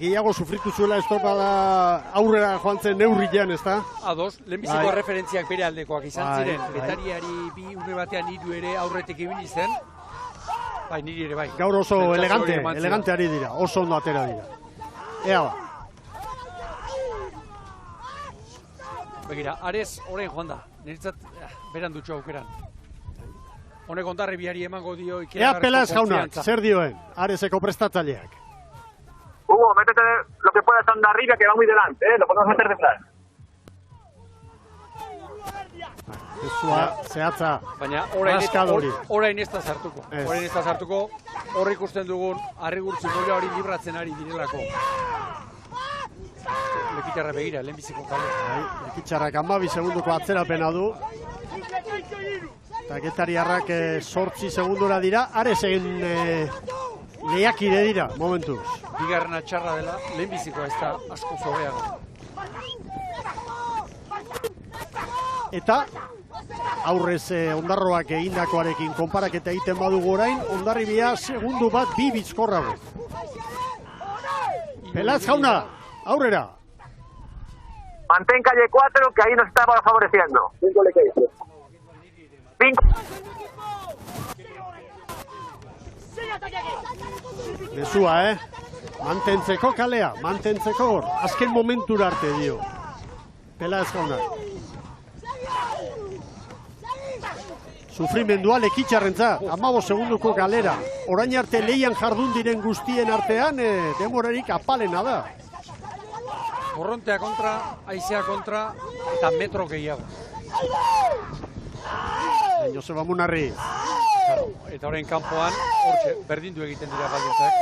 gehiago sufritu zuela estropada aurrera joan zen neurrian, ez da? Ados, lehenbiziko referentziak bere aldekoak izan ziren. Getariari bi une batean 3 ere aurretik ibili zen. Bai, niri ere bai. Gaur oso elegante ari dira, oso ondo atera dira. Ea ba. Begira, Ares orain joan da. Niretzat beran dutxo aukeran. Honek Hondarribiari emango dio ikeragarrizko Pelaez jaunak, zer dioen, Areseko prestatzaileak? Hugo, métete lo que puedas a Hondarribia, que va muy delante, lo podemos meter detrás. Ezua, zehatza, baina orain ez da sartuko. Orain ez da sartuko, horri ikusten dugun, Arrigurtzi moila hori libratzen ari direlako. Lekitxarra begira, lehenbiziko kale. Lekitxarrak 12 segunduko atzerapena du. Eta Getariarrak 8 segundura dira, Aresen lehiakide dira, momentuz. Bigarrena txarra dela, lehenbizikoa ez da asko zobeago. Eta aurrez Ondarroak egindakoarekin konparaketa egiten badugu orain, Hondarribia segundu bat 2 bizkorrago. Pelaez jauna, aurrera. Mantén calle 4, que ahí nos está favoreciendo. 5 le queda. 5. Mezua, mantentzeko kalea, mantentzeko hor, azken momentura arte dio. Pelaez jauna. Sufrimendua Lekitxarrentzat, 15 segunduko galera. Orain arte leian jardun diren guztien artean, demorarik apalena da. Korrontea kontra, haizea kontra, eta metro gehiago. Joseba Munarri. Eta orain kanpoan, hortxe, berdindu egiten dira baldintzak.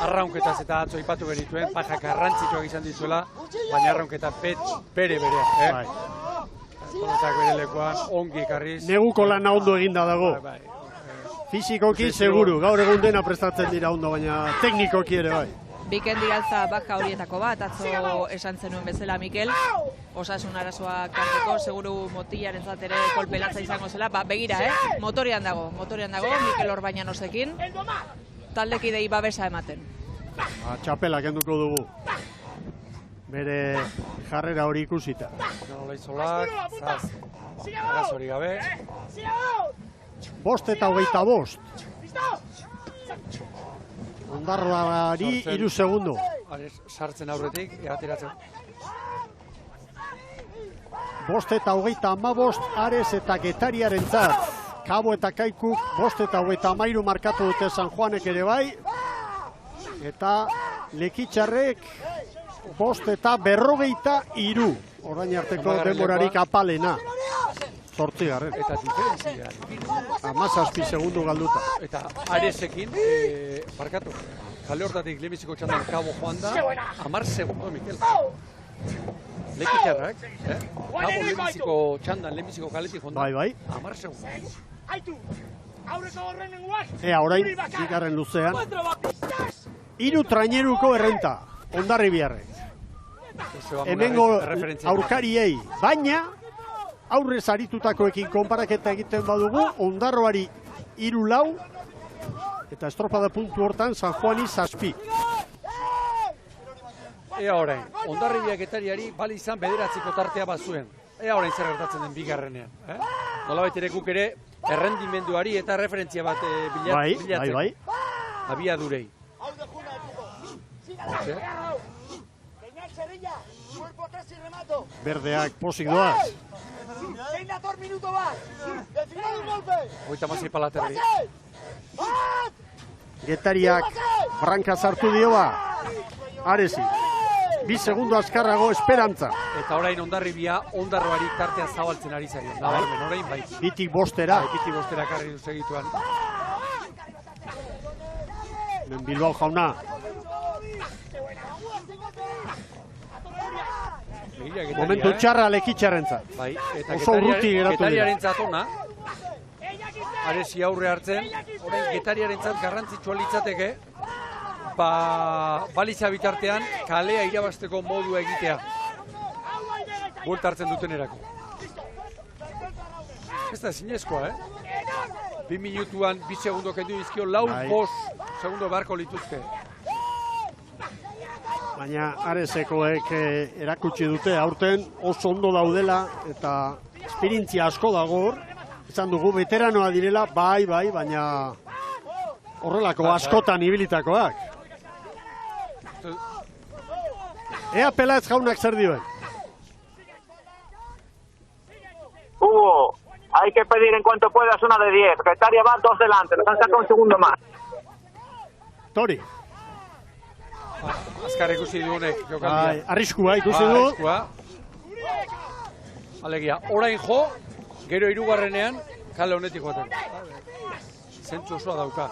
Arraunketaz eta atzo ipatu genituen, pajak garrantzitsuak izan dituela, baina arraunketa bere berea. Konotak bere lekuan, ongi ekarriz. Neguko lana ondo eginda dago. Fizikoki seguru, gaur egun dena prestatzen dira ondo, baina teknikoki ere bai. Bikendi altza baka horietako bat, atzo esan zenuen bezala Mikel, osasun arazoak hartzeko, seguru motilaren ere kolpelatza izango zela, begira, motorian dago, Mikel Orbañanosekin, taldekidei babesa ematen. Txapela kenduko dugu, bere jarrera hori ikusita. Nola izolak, zaz, arazori gabe. 5:25. Ondarroari 3 segundo. Sartzen aurretik, ateratzen. 5:25 Ares eta Getariarentzat. Kabo eta Kaikuk 5:33 markatu dute San Juanek ere bai. Eta Lekitxarrek 5:43. Orain arteko denborarik apalena. 8. Eta diferentzia. 17 segundo galduta. Eta Aresekin, barkatu, kale hortatik lehenbiziko txandan Kabo joan da, 10 segundo, Mikel. Lekitxarrak, Kabo lehenbiziko txandan, lehenbiziko kaletik joan da, Bai. 10 segundo. Orain, bigarren luzean. 3 traineruko errenta, Hondarribiarrek. Hemengo aurkariei, baina aurrez aritutakoekin konparaketa egiten badugu, Ondarroari 3-4 eta estropada puntu hortan San Juani 7. Ea orain, Hondarribiak Getariari bali izan 9 tartea bat zuen. Ea orain zer gertatzen den bigarrenean. Nolabait ere guk ere errendimenduari eta referentzia bat bilatzen. Bai. Abiadurei. Berdeak posik doaz. Hogeita mazai palaterri. Getariak branka zartu dio Aresi. 2 segundo azkarrago esperantza. Eta orain Hondarribia, Ondarroari tartea zabaltzen ari zaio. Nabarmen, orain bai. Bitik 5. Bitik 5 karri du segituan. Bilbao jauna. Momentu txarra Lekitxarrentzat. Bai, eta oso urruti geratu dira. Getariarentzat ona. Aresi aurre hartzen, orain Getariarentzat garrantzitsua litzateke, baliza bitartean kalea irabazteko modua egitea. Buelta hartzen duten erako. Ez da zinezkoa, 2 minutuan 2 segundo kendu dizkio, 4-5 segundo beharko lituzke. Baina Aresekoek erakutsi dute aurten oso ondo daudela eta esperientzia asko dago hor. Izan dugu veteranoa direla, bai, baina horrelako askotan ibilitakoak. Ea Peláez jaunak zer dioen. Hugo, hay que pedir en cuanto puedas una de 10. Getaria va 2 delante, nos han sacado un segundo más. Tori. Azkar ikusi duenek jokaldia. Arriskua ikusi du. Alegia, orain jo, gero 3. kale honetik joaten. Zentzu osoa dauka.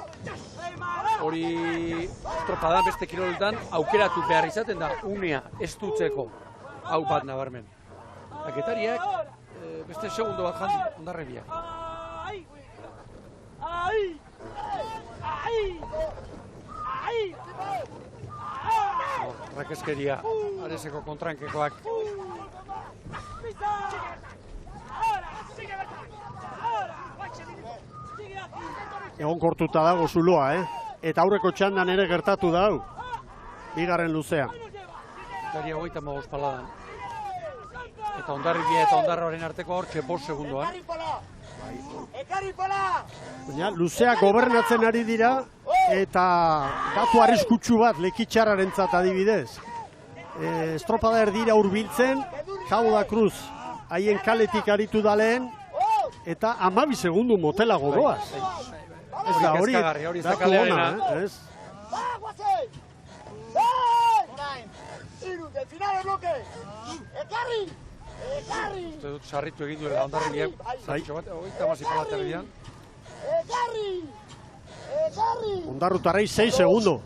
Hori estropadan beste kiroletan aukeratu behar izaten da, unea ez dutzeko. Hau bat nabarmen. Getariak beste segundo bat jandi, Hondarribiak. Rakeskeria, Areseko kontrankekoak. Egon kortuta dago zuloa, Eta aurreko txandan ere gertatu da hau. Bigarren luzean. Getaria 35 paladan. Eta Hondarribia eta Ondarroaren arteko hor 5 segundoan. Baina luzea gobernatzen ari dira eta datu arriskutsu bat Lekitxarrarentzat adibidez. Estropada erdira hurbiltzen, Jauda Cruz haien kaletik aritu da lehen eta 12 segundu motela gogoaz. Ez da hori datu ona, ez? Sarritu egin duela Hondarribiak, zartxo bat, 36 palaterrian. Ondarrutarrei 6 segundo.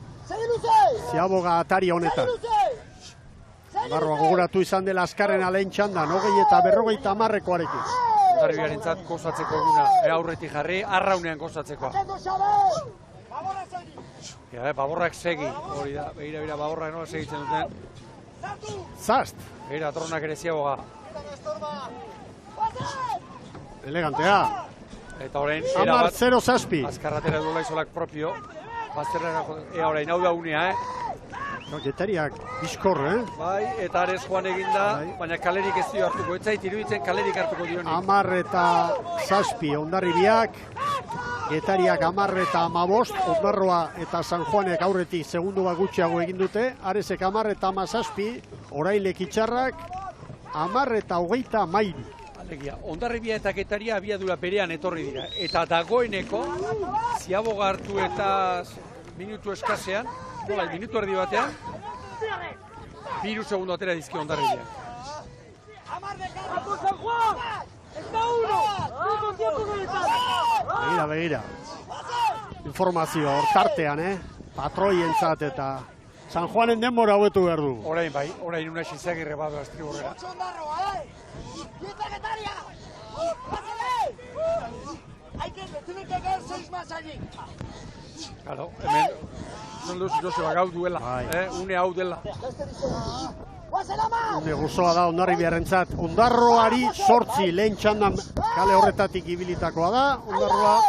Ziaboga atari honetan. Ondarroa gogoratu izan dela azkarren lehen txandan, 20 eta 50 arekin. Hondarribiarentzat gozatzeko eguna, aurretik jarri, arraunean gozatzekoa. Baborrak segi, hori da, begira, baborrak nola segitzen duten. Zast! Begira, dronak ere ziagoga. Elegantea. Eta orain, Amar 0 zazpi. azkarratera duela izolak propio. Bazterrera, orain, hau da unea, Getariak bizkor, Bai, eta arez joan eginda, baina kalerik ez dio hartuko. Ez zait iruditzen kalerik hartuko dionik. Amar eta zazpi Hondarribiak, Getariak 10 eta 15, Ondarroa eta San Juanek aurretik segundu bat gutxiago egin dute, Arezek 10 eta 17, orain Lekitxarrak 10 eta 33. Alegia, Hondarribia eta Getaria abiadura berean etorri dira. Eta dagoeneko, ziaboga hartu eta minutu eskasean, minutu erdi batean, 2 segundu atera dizki Hondarribia. Begira. Informazio hortartean, patroientzat eta San Juanen denbora hobetu behar du. Orain bai, orain una Izagirre badu Astriborrera. Claro, hemen non duzu Joseba gau duela, une hau dela. Une gozoa da Hondarribiarentzat. Ondarroari 8 lehen txandan kale horretatik ibilitakoa da. Ondarroa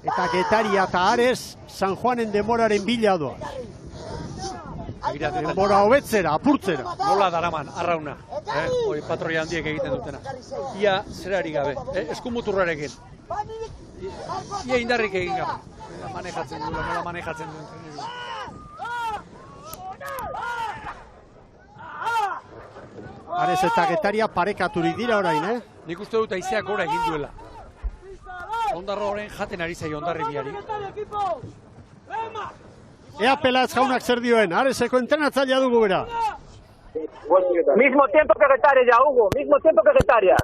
eta Getaria eta Ares San Juanen denboraren bila doa. Denbora hobetzera, apurtzera. Nola daraman, arrauna. Hoi patroi handiek egiten dutena. Ia zerari gabe, eskumuturrarekin. Ia indarrik egin gabe. Manejatzen duen, nola manejatzen duen. Ares eta Getaria parekaturik dira orain, Nik uste dut aizeak gora egin duela. Ondarro orain jaten ari zaio Hondarribiari. Ea Pelatz jaunak zer dioen, Areseko entrenatzailea dugu bera. Mismo tiempo que Getaria ya, Hugo, mismo tiempo que Getaria.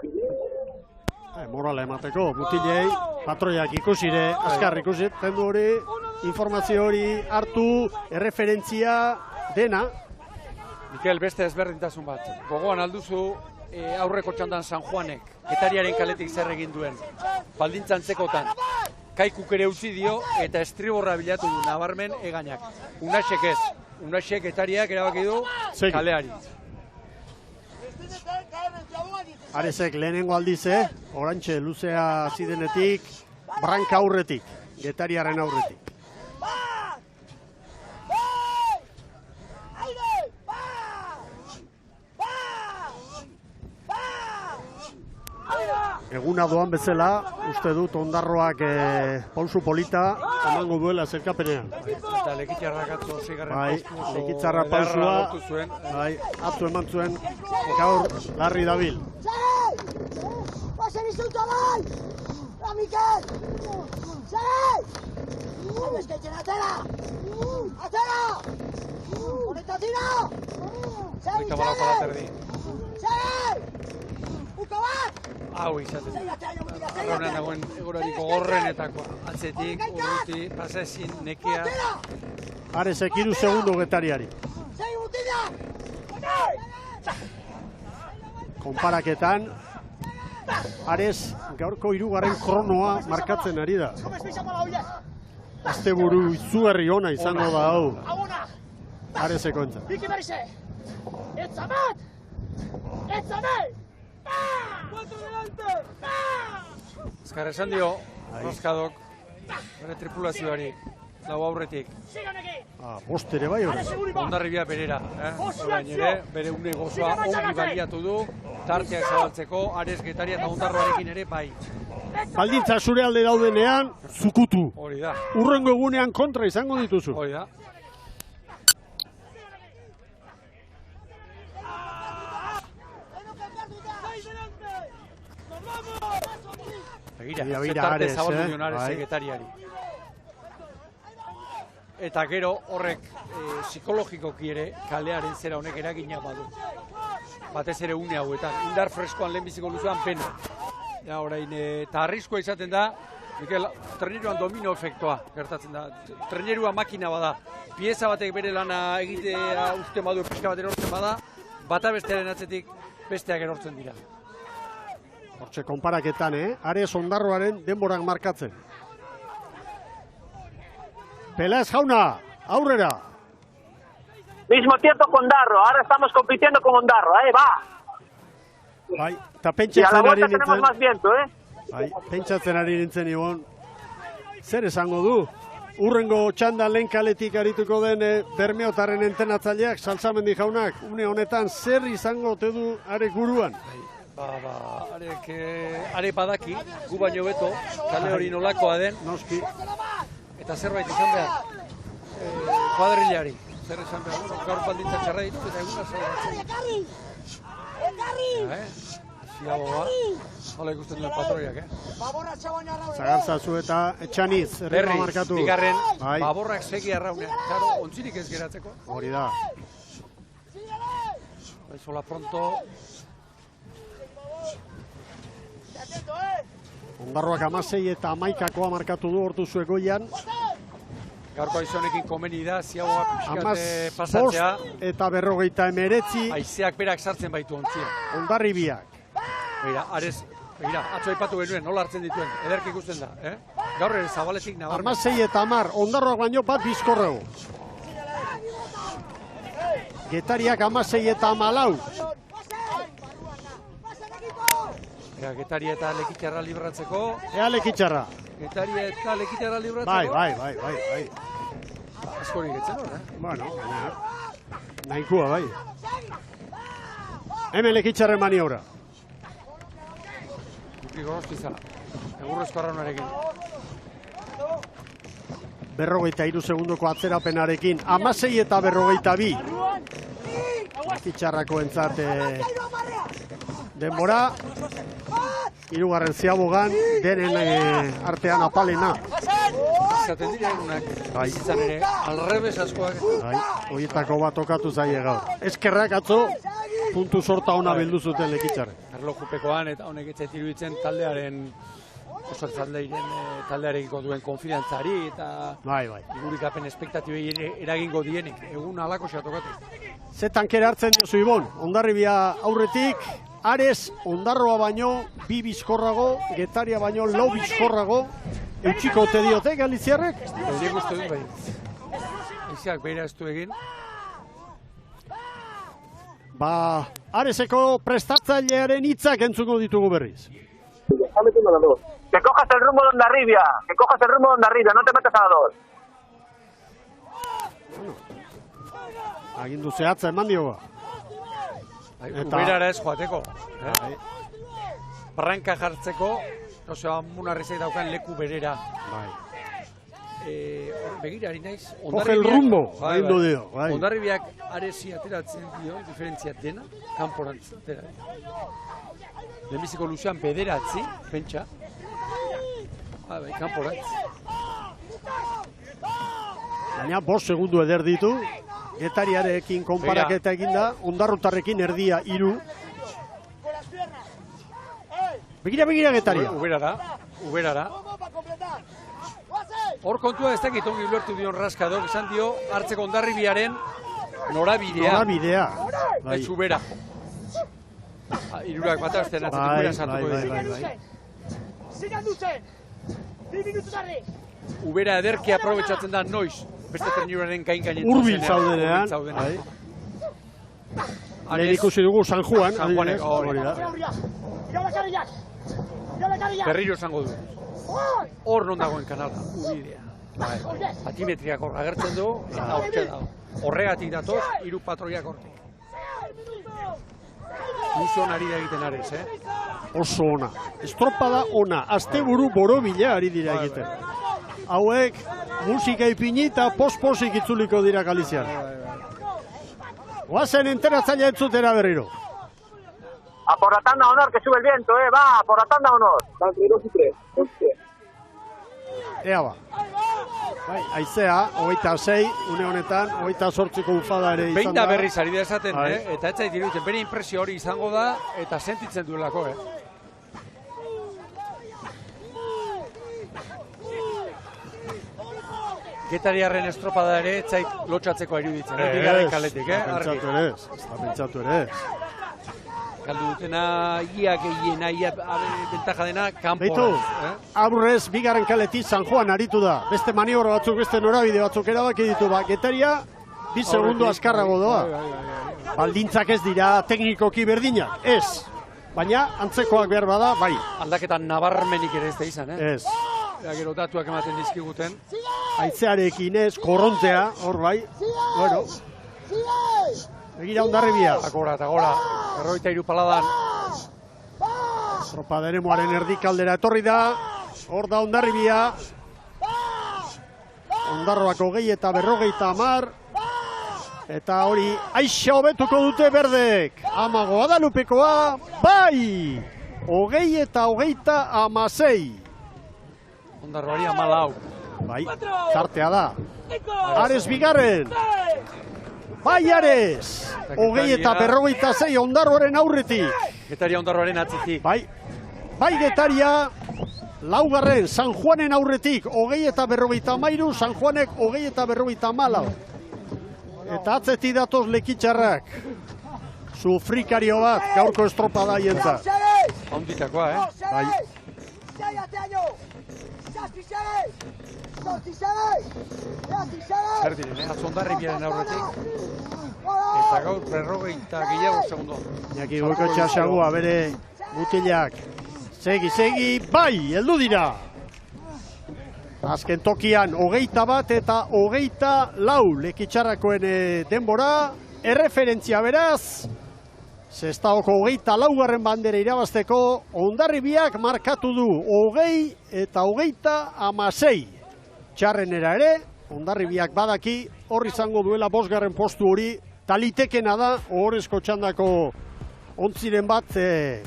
Morala emateko, mutilei, patroiak ikusire, azkar ikusi, tendu hori, informazio hori hartu, erreferentzia dena. Mikel, beste ezberdintasun bat. Gogoan alduzu aurreko txandan San Juanek, Getariaren kaletik zer egin duen. Baldintzan tzekotan, Kaikuk ere utzi dio eta estriborra bilatu du nabarmen egainak. Unasek ez, Unasek Getariak erabaki du kaleari. Aresek lehenengo aldiz, orantxe luzea zidenetik, branka aurretik, Getariaren aurretik. Eguna doan bezala, uste dut Ondarroak pausu polita emango duela zerkapenean. Eta Lekitxarrak atzo zigarren pausu. Lekitxarra pausua, atzo eman zuen, gaur larri dabil. Pasen izultu abai! Mikel! Segi! Eskaitzen atera! Atera! Honeta tira! Segi! Segi! Uko bat! Hau izaten. Arraunean dagoen egorariko gorrenetakoa. Atzetik, urruti, pasa ezin, nekea. Aresek 3 segundu Getariari. Segi mutila! Konparaketan, Ares gaurko 3. kronoa markatzen ari da. Asteburu izugarri ona izango da hau. Areseko entzat. Azkar esan dio, Roskadok, bere tripulazioari, lau aurretik. Bost ere bai hori. Hondarribia berera, orain ere, bere une gozoa ongi baliatu du, tarteak zabaltzeko, Ares, Getaria eta Ondarroarekin ere bai. Baldintza zure alde daudenean, zukutu. Hori da. Urrengo egunean kontra izango dituzu. Hori da. Begira, zetarte zabaldu dion Ares Getariari. Eta gero horrek psikologikoki ere kalearen zera honek eragina badu. Batez ere une hauetan. Indar freskoan lehenbiziko luzean pena. Ja, orain, eta arriskoa izaten da, Mikel, treneruan domino efektua gertatzen da. Trenerua makina bada. Pieza batek bere lana egitea uste badu, pixka bat erortzen bada, bata bestearen atzetik besteak erortzen dira. Hortxe konparaketan, Ares Ondarroaren denborak markatzen. Peláez jauna, aurrera. Mismo tiempo con Ondarro, ahora estamos compitiendo con Ondarro, va. Bai, eta Y a la pentsatzen ari vuelta tenemos nintzen. más viento, Bai, pentsatzen ari nintzen, Ibon. Zer esango du? Urrengo txanda lehen kaletik arituko den Bermeotarren entenatzaileak, Salsamendi jaunak, une honetan zer izango ote du are guruan? Are badaki, gu baino beto, kale hori nolakoa den, Noski. eta zerbait izan behar, kuadrilari. Zer esan behar, gaur baldintza txarra ditu, eta eguna zer Ziagoa, hola ikusten duen patroiak, Zagartzazu eta Etxaniz, erritmoa Berriz, markatu. bigarren, Bai, baborrak segi arraunean. Claro, ontzirik ez geratzeko. hori da. Sola pronto. Ondarroak 16 eta 11koa markatu du hortu zuegoian. Gaurko aizonekin komeni da, ziagoa pixkat 15 pasatzea. eta 59. Aizeak berak sartzen baitu ontzia. Ondarribiak. Begira, atzo aipatu genuen, nola hartzen dituen, ederki ikusten da, Gaur ere zabaletik nabarmen. 16 eta 10, Ondarroak baino bat bizkorrego. Getariak 16 eta 14. Getaria eta Lekitxarra libratzeko. Ea Lekitxarra. Getaria eta Lekitxarra libratzeko. Bai. Askorik etzen hor, Bueno, nahikoa bai. Hemen Lekitxarren maniobra. Goroztiza, egurrezko arraunarekin. 43 segundoko atzerapenarekin, 16 eta 42. Lekitxarrako entzat denbora. Hirugarren Ziabogan, denen artean apalena. Izaten dira egunak, izan ere, alrebes askoak. Bai, horietako bat tokatu zaie gaur. Eskerrak atzo, puntu sorta ona bildu zuten Lekitxarren. Erlojupekoan eta honek etzait iruditzen taldearen oso taldearekiko duen konfidantzari eta Bai. igurikapen espektatibei eragingo dienik. Egun alako tokatu. Ze tankera hartzen diozu Ibon, Ondarribia aurretik, Ares Ondarroa baino 2 bizkorrago, Getaria baino 4 bizkorrago, eutxiko ote diote Galiziarrek? Euriek uste dut bai. Aizeak behira ez du egin. Areseko prestatzailearen hitzak entzuko ditugu berriz. Que cojas el rumbo de Ondarribia, no te metas a la 2. Agindu zehatza eman dioga. Uberara ez joateko. Barranka jartzeko, osea, munarrizek daukan leku berera. Begirari naiz. Coge el rumbo, agindu dio. Ondarribiak Aresi ateratzen dio, diferentzia dena, kanporantz. Lehenbiziko luzean bederatzi, pentsa. Kanporantz. Baina 5 segundu eder ditu, Getariarekin konparaketa eginda, Ondarrutarrekin erdia 3. Begira Getaria. Uberara. Hor kontua ez dakit ongi ulertu dion Raskadok, esan dio hartzeko Ondarribiaren norabidea. Ez Ubera. Hirurak bat azten atzetik Ubera sartuko ditu. Ubera ederki aprobetxatzen da noiz, beste ternuraren gain-gainen. Urbil zaudenean. Lehen ikusi dugu San Juan. Hori da. Berriro esango du. Hor non dagoen kanala, ubidea. Batimetriak hor agertzen du, eta hortxe dago. Horregatik datoz, 3 patroiak hortik. Luzo ari da egiten Ares, Oso ona. Estropada ona. Asteburu borobila ari dira egiten. Hauek musika ipini eta posposik itzuliko dira Galizian. Guazen enteratzaile entzutera berriro. A por la tanda honor, que sube el viento, va, a por la tanda honor. Van 2 y 3. Ea ba. Aizea, 26, une honetan, 28ko ufada ere izan da. Behin da berriz ari da esaten, eta ez zait iruditzen, bere impresio hori izango da, eta sentitzen duelako, Getariarren estropada ere ez zait lotxatzeko iruditzen, bigarren kaletik, argi. Pentsatu ere ez. galdu dutena, ia gehiena, ia bentaja dena, kanpo. Beitu, aurrez, bigarren kaletik San Juan aritu da. Beste maniobra batzuk, beste norabide batzuk erabaki ditu, Getaria, 2 segundo azkarrago doa. Baldintzak ez dira teknikoki berdinak, ez. Baina, antzekoak behar bada, bai. Aldaketan nabarmenik ere ez da izan, Ez. Gero datuak ematen dizkiguten. Aitzearekin ez, korrontea, hor bai. Bueno. Begira Hondarribia. Eta gora, 43 paladan. Estropa eremuaren erdikaldera etorri da. Hor da Hondarribia. Ondarroak 20 eta 50. Eta hori, aixa hobetuko dute berdek. Ama Guadalupekoa, bai! 20 eta 26. Ondarroari 14. Bai, tartea da. Ares bigarren. Bai, Ares! 20 eta 56 Ondarroaren aurretik. Getaria Ondarroaren atzitik. Bai, Getaria, laugarren, San Juanen aurretik, 20 eta 53, San Juanek 20 eta 54. Eta atzeti datoz Lekitxarrak. Sufrikario bat, gaurko estropada hientzat. Onditakoa, Bai. Zer diren, atzo Hondarribiaren aurretik. Eta gaur 40 gehiago segundo. Iñaki Goikoetxea sagua bere mutilak. Segi, bai, heldu dira. Azken tokian, 21 eta 24 Lekitxarrakoen denbora. Erreferentzia beraz. Sestaoko 24garren bandera irabazteko Hondarribiak markatu du 20 eta 26. Txarrenera ere, Hondarribiak badaki, hor izango duela 5. postu hori, talitekena da, ohorezko txandako ontziren bat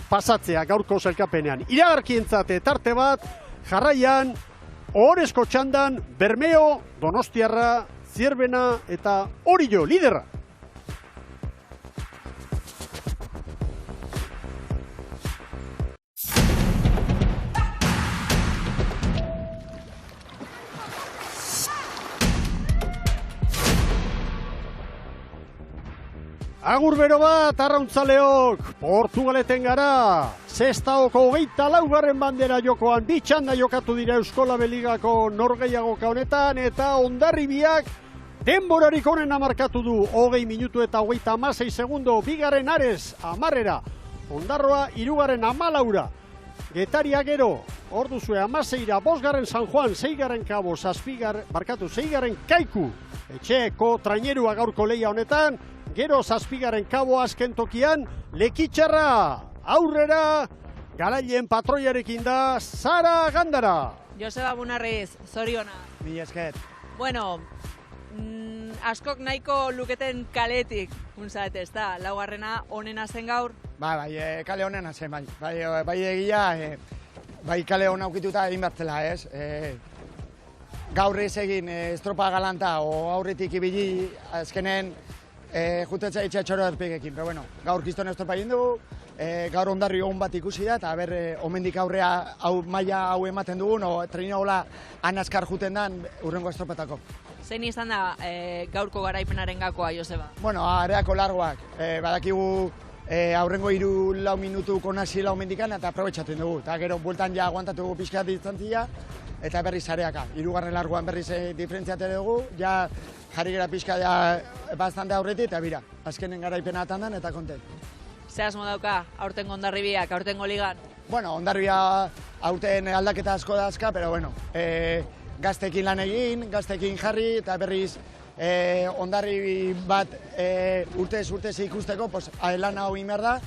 pasatzea gaurko sailkapenean. Iragarkientzat tarte bat, jarraian, ohorezko txandan, Bermeo, Donostiarra, Zierbena eta Orillo, liderra. Agur bero bat, arrauntzaleok, Portugaleten gara. Sestaoko 24garren bandera jokoan, 2 txanda jokatu dira Euskola Beligako norgehiagoka honetan, eta Hondarribiak denborarik onena markatu du 20 minutu eta 36 segundo, bigarren Ares, 10. Ondarroa, 3. 14. Getaria gero, hor duzue 16. 5. San Juan, 6. Kabo, 6. Kaiku, etxeeko trainerua gaurko leia honetan, gero 7. Kabo azken tokian, Lekitxarra, aurrera, garailen patroiarekin da, Sara Gandara. Joseba Munarriz, zoriona. Mila esker. Bueno, askok nahiko luketen kaletik, unzat ez da, laugarrena onena zen gaur. Bai, kale honena zen, bai egia, bai kale hona aukituta egin bertzela, ez? Gaur ez egin estropa galanta, o aurretik ibili, azkenen, jutetza itxatxoro erpegekin, pero bueno, gaur kiston estropa egin dugu, gaur Hondarri on bat ikusi da, eta omendik aurrea maila hau ematen dugun, o treina hola anaskar juten dan urrengo estropetako. Zein izan da gaurko garaipenaren gakoa, Joseba? Bueno, areako largoak, badakigu aurrengo 3-4 minutu konazila omendikan, eta aprobetxatzen dugu, eta gero bueltan ja aguantatu dugu pixkat distantzia, eta berriz areaka. 3. largoan berriz diferentziate dugu, ja jarri gara pixka bastante aurretik, eta bira, azkenen garaipena atan eta kontent. Ze asmo dauka, aurtengo Hondarribiak, aurtengo ligan? Bueno, Hondarribia aurten aldaketa asko dazka, pero bueno, gaztekin lan egin, gaztekin jarri, eta berriz Hondarribi bat urtez ikusteko, pues, lan hau inber da,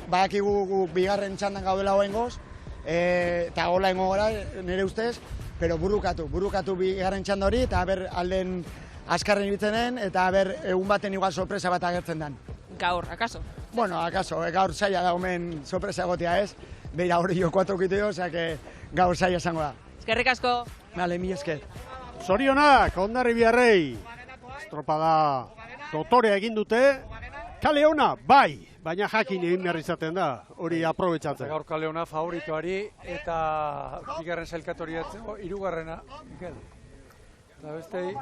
badakigu bigarren txandan gaudela hoengoz, eta gola ingo gara, nire ustez, pero burukatu bigarren txanda hori, eta alden askarren ibitzenen, eta egun baten igual sorpresa bat agertzen den. Gaur, akaso? Bueno, akaso, gaur zaila da omen sorpresa egotea ez, beira hori jo 4 kiteo, osea que gaur zaila esango da. Eskerrik asko. Vale, mila esker. Zorionak, Hondarribiarrei. Estropada dotorea egin dute. Kale ona, bai, baina jakin egin behar izaten da, hori aprobetxatzen. Gaur kale ona favoritoari eta bigarren sailkatu hori atzeko, 3. Mikel. Eta bestei,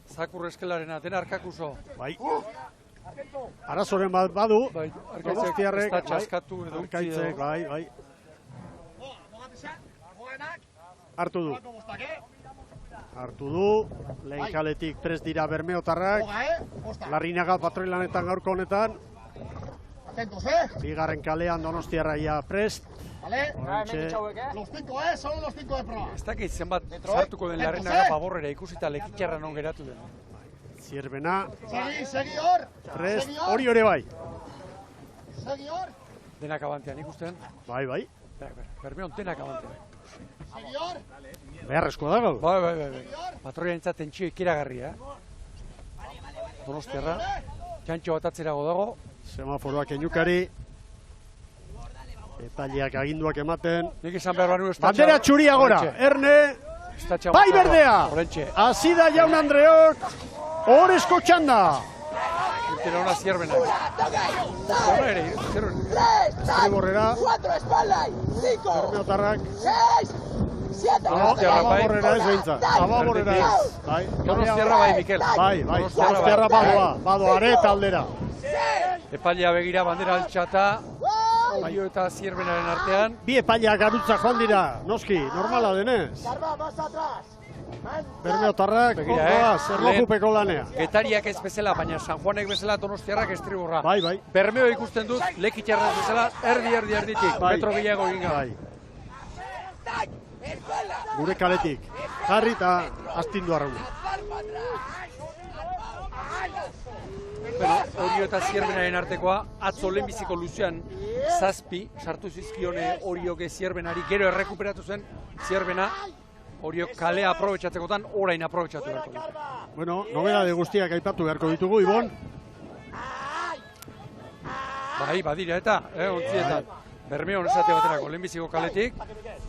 Zakur Eskelarena, den arkakuso. Bai. arazoren bat badu, Donostiarrek ez da txaskatu edo Arkaitzek, bai. Hartu du, lehen kaletik prest dira bermeotarrak, Larrinaga patroilanetan gaurko honetan, bigarren kalean Donostiarraia prest, ez dakit zenbat sartuko den Larrinaga Paborrera ikusita Lekitxarra non geratu den. Zierbena, prest, hori ere bai. Denak abantean ikusten. Bai. Bermeon denak abantean. Beharrezko da gau. Bai. Patroia entzat tentsio ikeragarria. Donostiarra, txantxo bat atzerago dago. Semaforoak enyukari. Etaliak aginduak ematen. Nik izan behar banu bandera txuria gora. Erne. Bai berdea. Azida jaun Andreok. Horezko txanda. Urtera hona Zierbenak. Hona ere, Estriborrera. Bermeotarrak. Zababorrera ez behintzat. Zababorrera ez. Donostiarra bai, Mikel. Bai. Donostiarra badoa, areta aldera. Epailea begira bandera altxata. Oio eta Zierbenaren artean. Bi epaileak garutza joan dira, noski, normala denez. Bermeotarrak, zerlokupeko lanea. Getariak ez bezala, baina San Juanek bezala Donostiarrak estriborra. Bai. Bermeo ikusten dut, Lekitxarra bezala, erditik, metro gehiago egin gabe. Gure kaletik, jarri eta astindu arraun. Orio eta Zierbenaren artekoa, atzo lehenbiziko luzean zazpi, sartu zizkione Orioke Zierbenari, gero errekuperatu zen Zierbena, Orio kalea aprobetxatzekotan, orain aprobetxatu beharko dute. Bueno, nobedade guztiak aipatu beharko ditugu, Ibon. Bai, badira eta, ontzietan. Bermeon esate baterako lehenbiziko kaletik,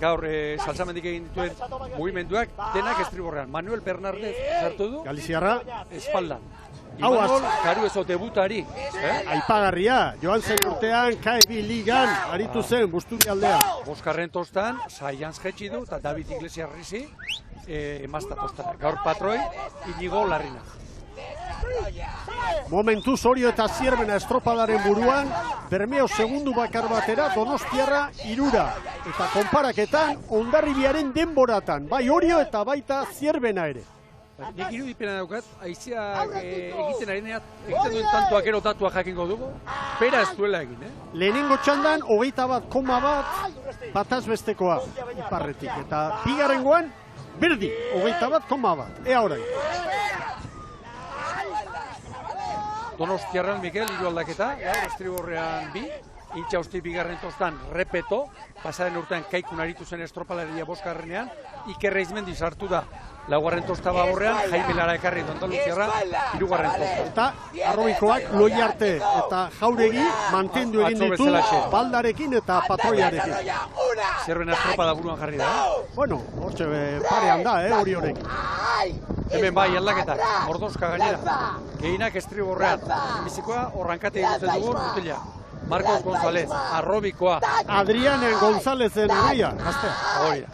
gaur salsamendik egin dituen mugimenduak, denak estriborrean. Manuel Bernardez sartu du, Galiziarra, espaldan. Imanol, karu ezo debutari. Aipagarria, joan zen urtean KB Ligan aritu zen Busturi aldea. Boskarren tostan, Saianz jetxi du, eta David Iglesias Rizi, emazta tostan. Gaur patroi, Inigo Larrina. Momentuz Orio eta Zierbena estropadaren buruan, Bermeo segundu bakar batera, Donostiarra irura. Eta konparaketan, Hondarribiaren denboratan, bai Orio eta baita Zierbena ere. Nik irudipena daukat, haizeak egiten duen tantoak gero datua jakingo dugu, pera ez duela egin, Lehenengo txandan, 21,1 bataz bestekoa iparretik. Eta bigarrengoan, berdi, 21,1. Ea orain. Donostiarran Mikel, hiru aldaketa, estriborrean bi, Intxausti bigarren tostan repeto, pasaren urtean Kaikun aritu zen estropalaria boskarrenean, Iker Reizmendi sartu da laugarren tosta baborrean, Jaime Lara ekarri Andaluziarra, hirugarren tosta. Eta arrobikoak Loiarte eta Jauregi mantendu egin ditu baldarekin eta patroiarekin. Zierbena estropada buruan jarri da. Bueno, hortxe parean da, hori horrek. Hemen bai aldaketak, Mordoska gainera, gehienak estriborrean, bizikoa horrankate egiten dugu Mutila. Marcos González, arrobikoa. Adrián Gonzálezen herria, gaztea. Hori da.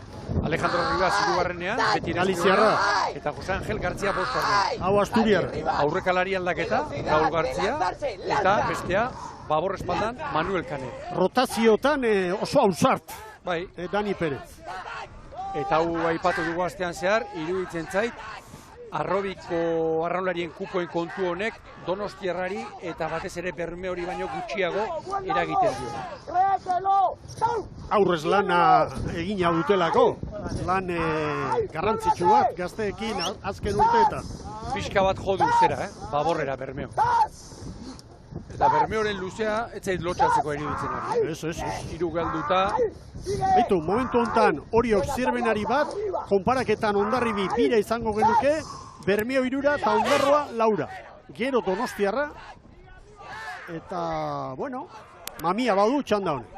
Alejandro Rivas hirugarrenean, beti Galiziarra. Eta Jose Angel Gartzia bosgarrenean. Hau Asturiar. Aurrekalari aldaketa, Raúl Gartzia, eta bestea, babor espaldan, Manuel Kane. Rotaziotan oso ausart. Bai. Dani Pérez. Eta hau aipatu dugu astean zehar, iruditzen zait, arrobiko arraunlarien kupoen kontu honek Donostiarrari eta batez ere Bermeori baino gutxiago eragiten dio. Aurrez lana egina dutelako, lan garrantzitsu bat gazteekin azken urteetan. Pixka bat jo du zera, baborrera Bermeo. Eta Bermeoren luzea, ez zait lotxatzeko iruditzen ari. Ez. Hiru galduta. Beitu, momentu honetan Oriok Zierbenari bat, konparaketan Hondarribi bira izango genuke, Bermeo irura eta Hondarroa laura. Gero Donostiarra, eta, bueno, mamia badu txanda honek.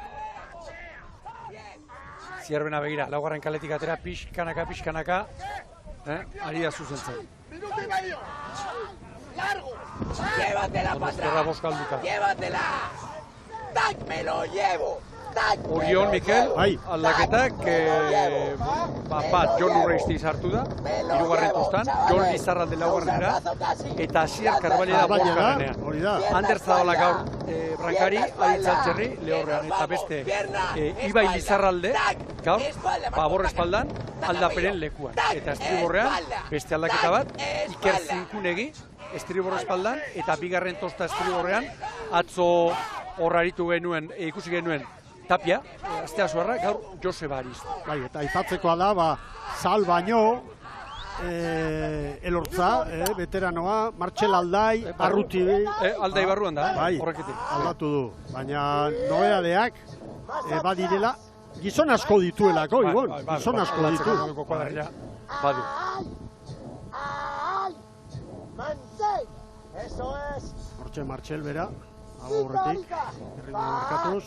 Zierbena begira, laugarren kaletik atera, pixkanaka, ari da zuzentzen. Minuto y medio. Largo. Llévatela para atrás. Llévatela. ¡Tac, me lo llevo! Orion, Mikel, aldaketak, bat, Jon Urreisti sartu da, hirugarren postan, Jon Lizarralde laugarrenera, eta Asier Karbalida bosgarrenean. Ander Zabala gaur Brankari, Aritz Altxerri, lehorrean, eta beste Ibai Lizarralde, gaur, babor espaldan, aldaperen lekuan. Eta estriborrean, beste aldaketa bat, Iker Zinkunegi, estribor espaldan, eta bigarren tosta estriborrean, atzo horraritu genuen, ikusi genuen, Tapia, Astea Suarra, gaur Joseba Arist. Bai, eta aipatzekoa da, Sal baino, Elortza, veteranoa, Martxel Aldai, Arruti. Aldai barruan da, horreketik. Aldatu du, baina nobedadeak badirela, gizon asko dituelako, Ibon, gizon asko ditu. Badu. Hortxe Martxel bera, aurretik, erritmo markatuz.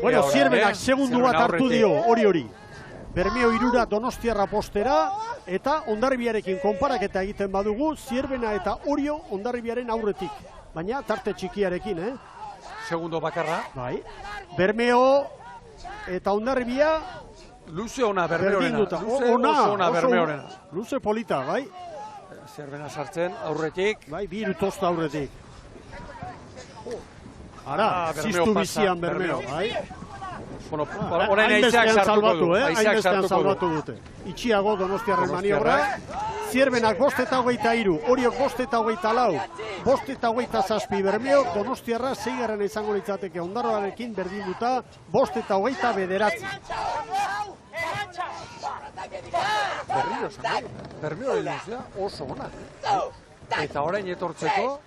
Bueno, Zierbenak segundu bat hartu dio, hori. Bermeo irura Donostiarra postera, eta Hondarribiarekin konparaketa egiten badugu, Zierbena eta Orio Hondarribiaren aurretik. Baina tarte txikiarekin, Segundo bakarra. Bai. Bermeo eta Hondarribia... Luze ona Bermeorena. Luze polita, bai. Zierbena sartzen, aurretik. Bai, bi irutosta aurretik. Ara, ziztu bizian Bermeo, bai? Horain aizeak sartuko du. Hainbestean salbatu dute. Itxiago Donostiarren maniobra. Zierbenak 5:23, Oriok 5:24, 5:27 Bermeo, Donostiarra 6. izango litzateke Ondarroarekin berdinduta 5:29. Bermeo luzea oso ona. Eta orain etortzeko,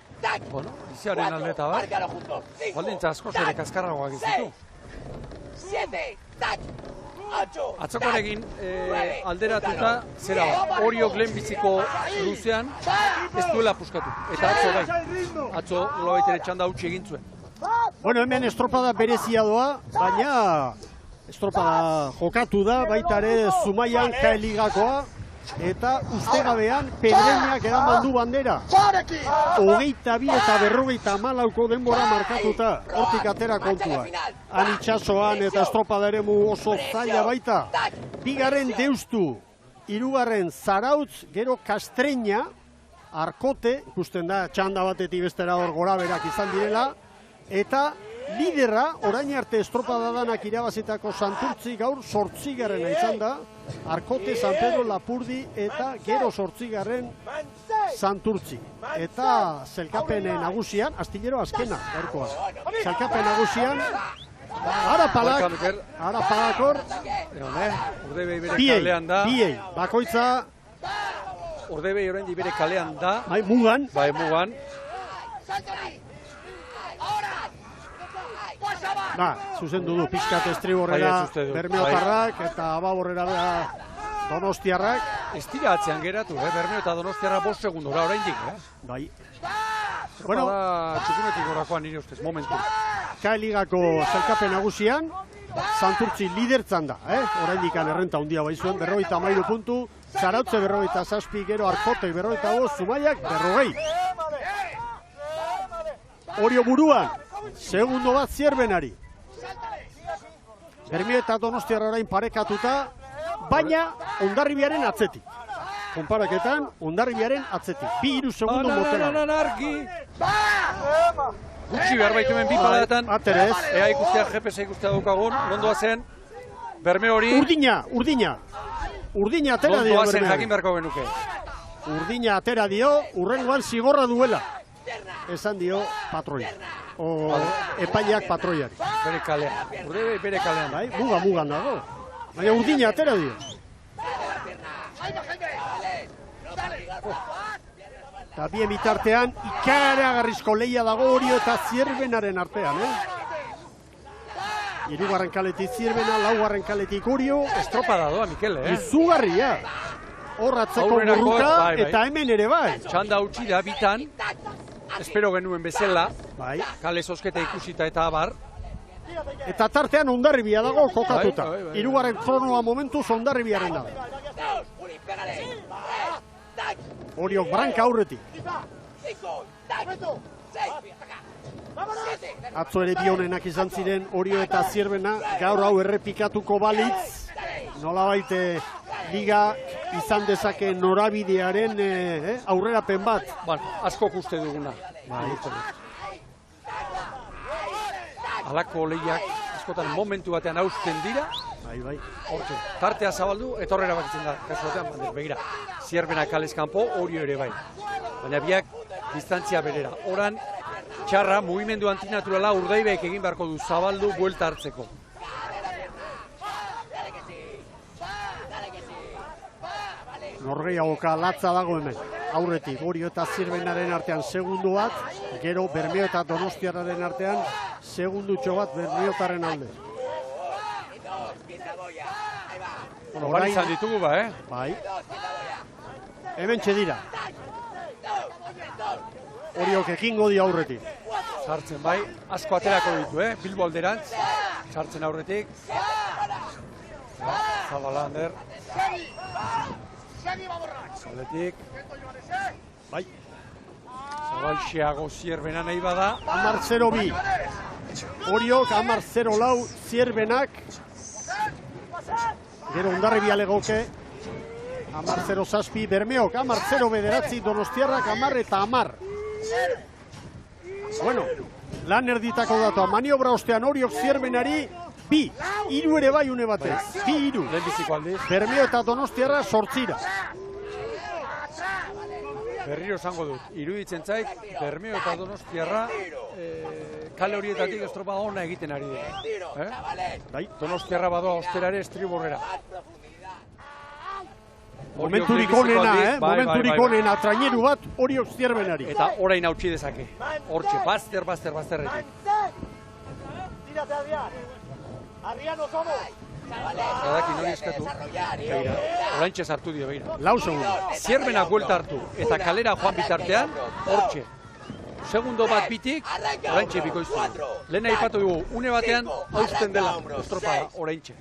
iziaren aldeta bat, baldintza asko zere kaskarragoak izitu. Atzokoarekin alderatuta, zera Oriok lehenbiziko luzean ez duela puskatu. Eta atzo bai, atzo nolabait txanda utzi egin zuen. Bueno, hemen estropada berezia doa, baina estropada jokatu da, baita ere Zumaian K-ligakoa, eta ustegabean Pedreñak eraman du bandera. 22 eta 54 denbora markatuta, hortik atera kontuak. Han itxasoan eta estropada eremu oso zaila baita. Bigarren Deustu, hirugarren Zarautz, gero Kastreña, Arkote, ikusten da txanda batetik bestera hor gora berak izan direla, eta liderra, orain arte estropada danak irabazitako Santurtzi gaur 8. izan da, Arkote, San Pedro, Lapurdi eta gero 8. Santurtzi. Eta zelkapen nagusian, astillero azkena, gaurkoa. Zelkapen nagusian, Arapalakor, biei, bakoitza, Ordebei orain bere kalean da. Bai, mugan. Zuzendu du pixkat estriborrera Bermeotarrak eta ababorrera Donostiarrak. Ez dira atzean geratu, Bermeo eta Donostiarra 5 segundora oraindik. Bai. Bueno, txukunetik gorakoan nire ustez, momentu. K-ligako zelkapen nagusian, Santurtzi lidertzan da, oraindik errenta handia bai zuen, 53 puntu, Zarautze 47, gero Arkotek 45, Zumaiak 40. Orio buruan, segundo bat Zierbenari. Bermeo eta Donostiarra orain parekatuta, baina Hondarribiaren atzetik. Konparaketan, Hondarribiaren atzetik. 2-3 segundo motela. Gutxi behar baitu hemen bi paladatan. Aterez. Ea ikustea, GPS ikustea daukagun, nondoa zen, Bermeo hori. Urdina atera dio Bermeo. Nondoa zen jakin beharko genuke. Urdina atera dio, urrengoan zigorra duela. Esan dio patroia. Epaileak patroiari. Bere kalean. Bere kalean. Bai, mugan dago. Baina urdina atera dio. Eta bien bitartean, ikaragarrizko lehia dago Orio eta Zierbenaren artean, Hirugarren kaletik Zierbena, laugarren kaletik Orio. Estropada doa, Mikel, Izugarria. Horratzeko burruka eta hemen ere bai. Txanda utzi da, bitan. Espero genuen bezala. Bai. Kale zosketa ikusita eta abar. Eta tartean Hondarribia dago kokatuta. Hirugarren kronoa momentuz Hondarribiaren dago. Oriok branka aurretik. Atzo ere bi honenak izan ziren Orio eta Zierbena, gaur hau errepikatuko balitz, nolabait liga izan dezake norabidearen aurrerapen bat. Asko uste duguna. Halako lehiak askotan momentu batean hausten dira. Bai. Hortxe, tartea zabaldu, etorrera bakitzen da. Kasuatean, begira, Zierbena kalez kanpo, Orio ere bai. Baina biak distantzia berera. Oran, txarra, mugimendu antinaturala Urdaibaik egin beharko du zabaldu buelta hartzeko. Norgehiagoka latza dago hemen. Aurretik, Orio eta Zierbenaren artean segundu bat, gero Bermeo eta Donostiarraren artean segundutxo bat Bermeotarren alde. Orain izan ditugu Bai. Hemen txedira. Oriok ekingo di aurretik. Sartzen bai, asko aterako ditu, Bilbo alderantz. Sartzen aurretik. Zabala, Ander. Zaletik. Bai. Zabalxeago Zierbena nahi bada. 10-0-2. Oriok 10-0-4 Zierbenak. Gero Hondarribia legoke. 10-0-7 Bermeok, 10-0-9 Donostiarrak 10 eta 10. Bueno, lan erditako datua. Maniobra ostean Oriok Zierbenari 2. 3 ere bai une batez. 2-3. Lehenbiziko aldiz. Bermeo eta Donostiarra 8. Berriro esango dut, iruditzen zait, Bermeo eta Donostiarra kale horietatik estropada ona egiten ari dira. Donostiarra badoa osterare estriborrera. Momenturik onena, momenturik onena, traineru bat Oriok Zierbenari. Eta orain hautsi dezake. Hortxe, bazterretik. Tírate, Adrián. Adrián, nos vamos. Adaki nori eskatu. Beira, oraintxe sartu dio, beira. 4 segundo. Zierbenak buelta hartu eta kalera joan bitartean, hortxe. Segundo bat bitik, oraintxe bikoiztu. Lehen aipatu dugu, une batean hausten dela estropada, oraintxe.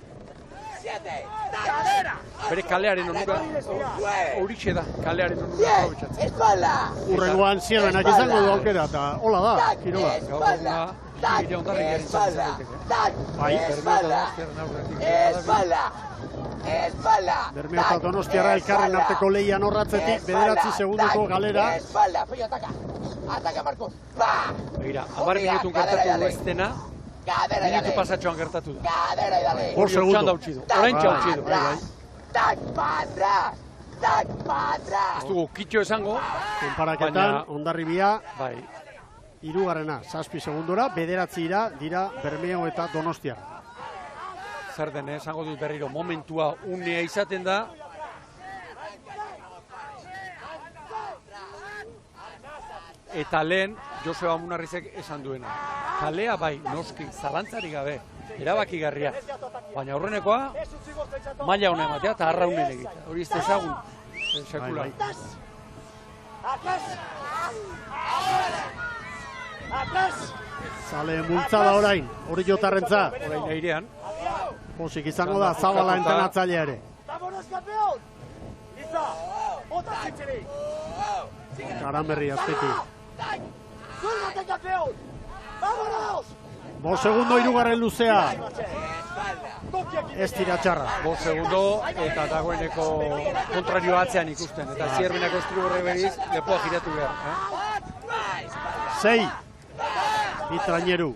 Bere kalearen onura, horixe da, kalearen onura aprobetxatzen. Urrengoan Zierbenak izango du aukera, eta hola da, kirola. Gaur eguna, Iria Hondarri garen Bai, Bermeo eta Donostiarra elkarren arteko lehian horratzetik, 9 segunduko galera. Begira, 10 minutun gertatu du ez dena, minutu pasatxoan gertatu da. 5 segundo. Oraintxe hautsi du. Ez dugu kitxo esango, Konparaketan, Hondarribia, bai. 3. 7 segundora, 9 dira Bermeo eta Donostiarra. Zer den, esango dut berriro, momentua unea izaten da. Eta lehen, Joseba Munarrizek esan duena. Kalea bai, noski, zalantzari gabe, erabakigarria. Baina aurrenekoa, maila hona ematea eta harra unen egitea. Hori ez dezagun, sekula. Zale multzada orain, hori jotarrentza. Orain airean. Posik izango da, Zabala entrenatzailea ere. Karanberri azteki. 5 segundo 3. luzea. Ez tira txarra. 5 segundo eta dagoeneko kontrario atzean ikusten. Eta Zierbenako estriborre beriz, lepoa giratu behar. 6. Bitraineru.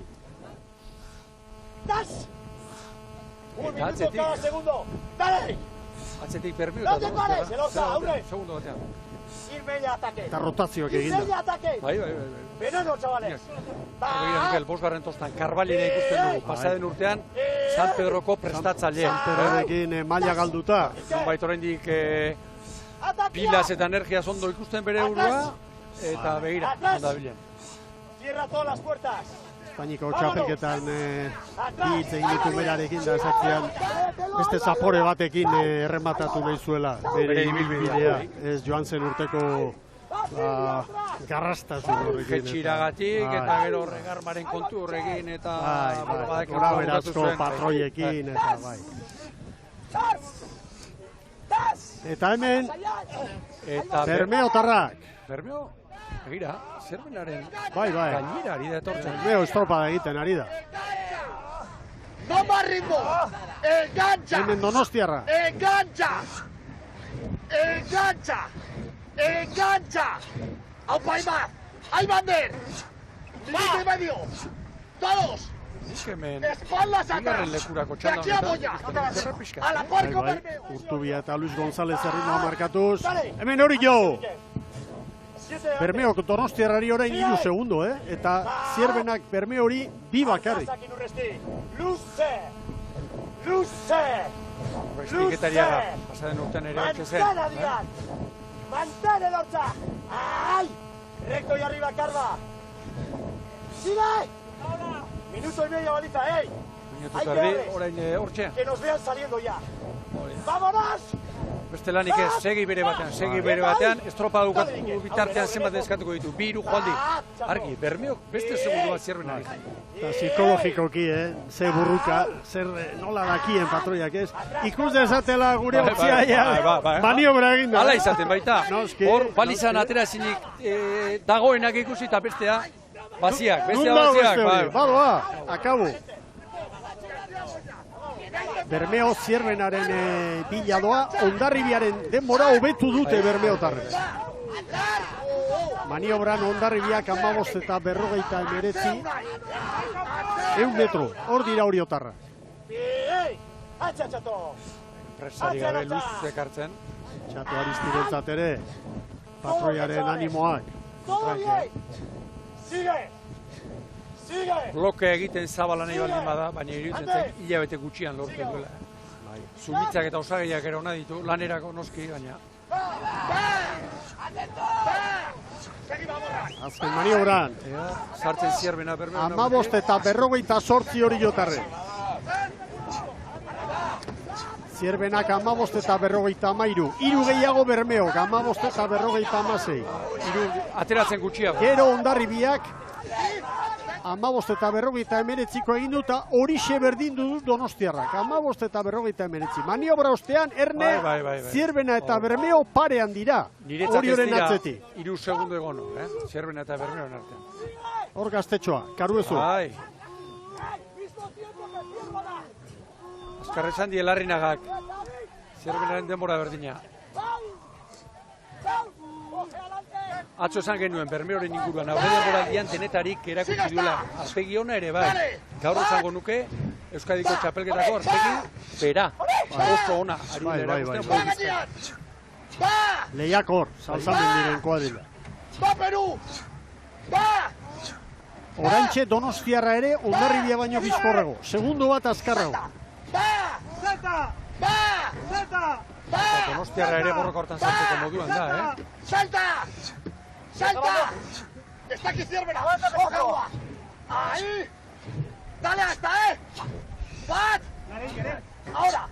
Eta atzetik Bermeo eta Donostiarra. Segundo batean. Eta rotazioak eginda. Bai. Veneno, chavales. Begira, Mikel, 5. tostan, Karbalina ikusten dugu. Pasaden urtean, San Pedroko prestatzaile. San Pedrorekin maila galduta. Nonbait oraindik pilas eta energiaz ondo ikusten bere burua. Eta begira, onda bilen. Cierra todas las puertas. Espainiko txapelketan hitz egin ditu berarekin da esatzean beste zapore batekin errematatu nahi zuela bere ibilbidea. Ez joan zen urteko garrastasun horrekin. Jetxiragatik eta gero regarmaren kontu horrekin eta... Gora berazko patroiekin eta bai. Eta hemen Bermeo tarrak. Bermeo? Begira, Zerbenaren Bai. gainera ari da etortzen. Bermeo estropada egiten ari da. No más ritmo. Engancha. Hemen Donostiarra. Engancha. Aupa, hay Bander. Minuto y medio. Todos. Hemen, Espaldas atrás. bigarren lekurako txanda De aquí a Moya. honetan, A la par con Bai. Bermeo. Urtubia eta Luis González erritmoa markatuz. Hemen hori jo! Bermeok Donostiarrari orain 3 segundo, Eta Zierbenak Bermeori 2 bakarrik. Luce. Bestiketariaga, pasaden urtean ere hortze zen. Mantén el hortza. ¡Ay! Recto y arriba, Carva. ¡Sigue! Minuto y medio, baliza, ¡ey! Minutu terdi, orain hortxe. Que nos vean saliendo ya. ¡Vámonos! Beste lanik ez, segi bere batean, estropa dukatu bitartean zenbat eskatuko ditu, 2 hiru joaldi. Argi, Bermeok beste seguru bat Zierbenari. Eta psikologikoki, ze burruka, zer nola dakien patroiak ez. Ikus dezatela gure ontziaia, maniobra egin da. Hala izaten baita, Noski. hor balizan atera ezinik dagoenak ikusi eta bestea baziak, bestea Nun dago baziak. beste hori? Badoa, akabu. Bermeo Zierbenaren bila doa, Hondarribiaren denbora hobetu dute Bermeotarrek. Maniobran Hondarribiak 15 eta 59, 100 metro, hor dira Oriotarra. Presari gabe luz ekartzen. Txatu Aristirentzat ere, patroiaren animoak. Bloke egiten zabala nahi baldin bada, baina iruditzen zen hilabete gutxian lortzen duela. Zumitzak eta osagaiak ere ona ditu, lanerako noski, baina. Azken maniobran, Sartzen Zierbena Bermeo. 15 eta 58 Oriotarrek. Zierbenak 15 eta 53, 3 gehiago Bermeok, 15 eta 56. Ateratzen gutxiago. Gero Hondarribiak 15 eta 59 egin dut, eta horixe berdin du Donostiarrak, 15 eta 59. Maniobra ostean, Erne, Bai. Zierbena eta Bermeo parean dira, Niretzat ez Orioren dira atzetik. 3 segundo egono, Zierbena eta Bermeoen artean. Hor gaztetxoa, Karuezu. Bai. Azkar esan die Larrinagak. Zierbenaren denbora berdina. Atzo esan genuen Bermeoren inguruan, aurre denboraldian denetarik erakutsi duela aurpegi ona ere bai. Gaur esango nuke Euskadiko txapelketako aurpegi bera. Oso ona, ari dira erakusten. Lehiakor, salzamen diren kuadrila. ¡Va, Perú! ¡Va! Oraintxe Donostiarra ere Hondarribia baino bizkorrago. Segundo bat azkarrago. Donostiarra ere borroka hortan sartzeko moduan da, ¡Salta! ¡Salta! ¡Está aquí Zierbena! ¡Ojo! ¡Ahí! ¡Dale hasta, ¡Pat! ¡Ahora!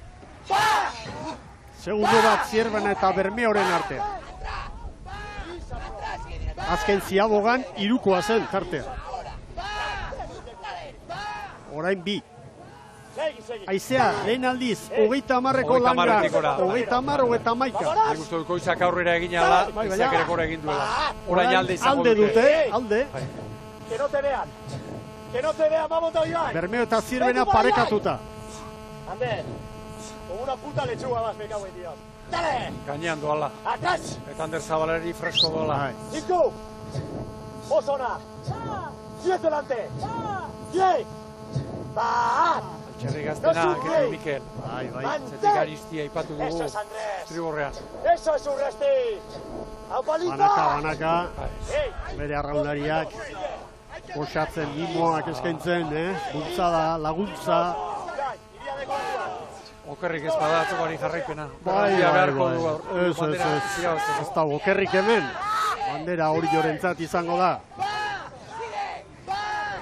¡Pa! Segundo bat Zierbena eta Bermeoren artean. Azken Ziabogan 3koa zen tartea. Orain 2. Aizea, lehen aldiz, 30ko langa, 30, 31. Nik uste dut Koizak aurrera egin ala, Izak ere gora egin duela. Orain alde izango Alde dute, alde. Que no te vean. Que no te vean, vamos a Ibai. Bermeo eta Zierbena parekatuta. Ander, como una puta lechuga más me cago en Dios. Dale. Gainean doala. Atrás. Eta Ander Zabaleri fresko doala. Niku. Osona. 10 delante. 10. Va. Txerri gaztena, Gero Mikel. Bai. Zetik Aristia ipatu dugu Triborrean. Eso es un resti. ¡Aupaliza! Banaka, bere arraunlariak, osatzen limoak eskaintzen, bultzada, laguntza. Okerrik ez bada atzokari jarraipena. Bai. Ez da okerrik hemen. Bandera hori jorentzat izango da.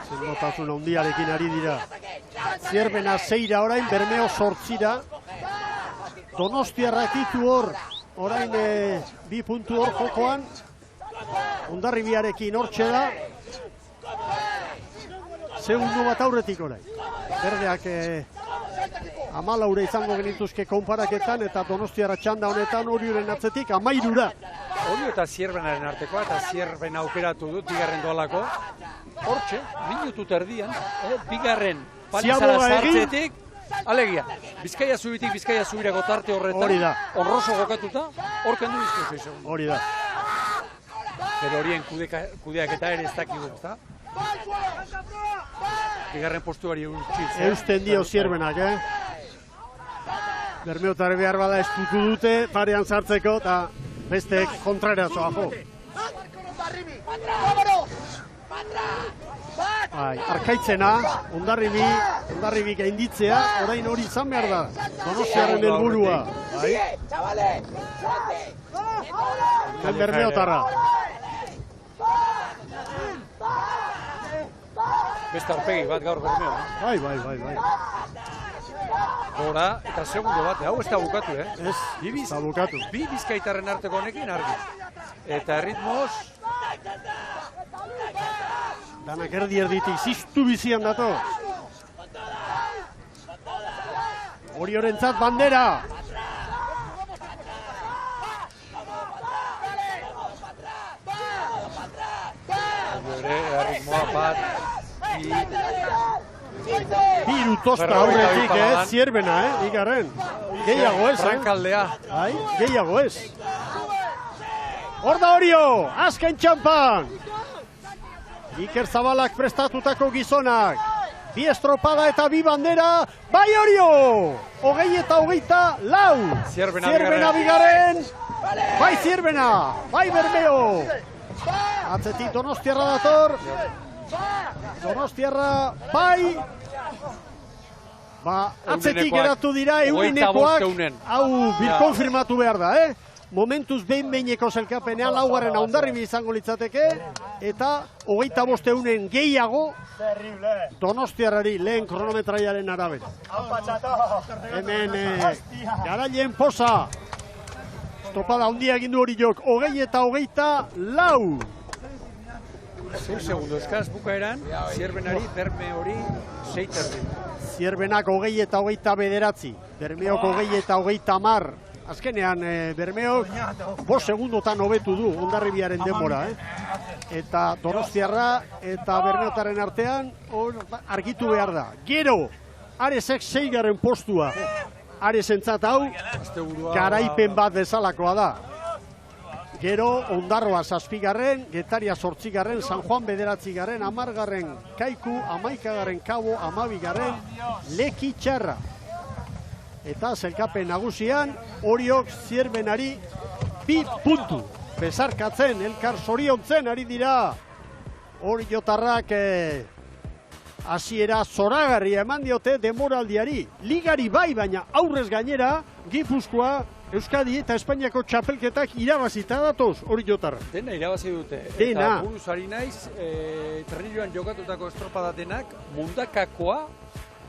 Zendotasun handiarekin ari dira. Zierbena 6 orain, Bermeo 8. Donostiarrak ditu hor, orain 2 puntu hor jokoan. Hondarribiarekin hortxe da. Segundo bat aurretik orain. Berdeak 14 izango genituzke konparaketan, eta Donostiarra txanda honetan Orioren atzetik 13. Orio eta Zierbenaren artekoa, eta Zierben aukeratu dut, bigarren doalako. Hortxe, minutu terdian, bigarren palizara sartzetik, alegia, Bizkaia zubitik Bizkaia zubirako tarte horretan, hori da. Onroso gokatuta, hor kendu bizko 6 segundu. Hori da. Pero horien kudeaketa ere ez dakigu, ezta? Bigarren postuari utziz. Eusten dio Zierbenak, Bermeotar behar bada eskutu dute, parean sartzeko, eta bestek kontraratzoa jo. Bai, arkaitzena, Hondarribi gainditzea, orain hori izan behar da. Donostiarren helburua. Bai. Bermeotarra. Beste aurpegi bat gaur Bermeo. Bai. Gora, eta segundo bat, hau ez da bukatu, Ez da bukatu. Bi bizkaitarren arteko honekin argi. Eta ritmoz... Danak erditik ziztu bizian dato. Oriorentzat bandera. Ritmoa bat, Hiru tosta aurretik, Zierbena, bigarren. Gehiago ez, Frankaldea. Gehiago ez. Hor da Orio, azken txampan. Iker Zabalak prestatutako gizonak. Bi estropada eta bi bandera. Bai Orio! 20-24. Zierbena bigarren. Bai Zierbena, bai Bermeo. Atzetik Donostiarra dator. Donostiarra, bai! Atzetik geratu dira, eunekoak, hau birkonfirmatu behar da, Momentuz behin-behineko zelkapenean, laugarren Hondarribi izango litzateke, eta 25 eunen gehiago Donostiarrari lehen kronometraiaren arabera. Hemen, garaileen posa. Topada handia egin du hori jok, 20-24. 6 segundo eskaz bukaeran, Zierbenari, Berme hori, 6 terdi. Zierbenak 20-29, Bermeok 20-30. Azkenean, Bermeok 5 segundotan hobetu du Hondarribiaren denbora, Eta Donostiarra eta Bermeotaren artean argitu behar da. Gero, Aresek 6. postua. Aresentzat hau, garaipen bat bezalakoa da. Gero, Ondarroa 7. Getaria 8. San Juan 9. 10. Kaiku 11. Kabo 12. Leki Txarra. Eta zelkapen nagusian, Oriok Zierbenari 2 puntu. Bezarkatzen, elkar zoriontzen ari dira. Oriotarrak hasiera zoragarria eman diote denboraldiari. Ligari bai, baina aurrez gainera, Gipuzkoa, Euskadi eta Espainiako txapelketak irabazita datoz, Oriotarrak. Dena irabazi dute. Dena. Eta buruz ari naiz, Ternilloan jokatutako estropadatenak, Mundakakoa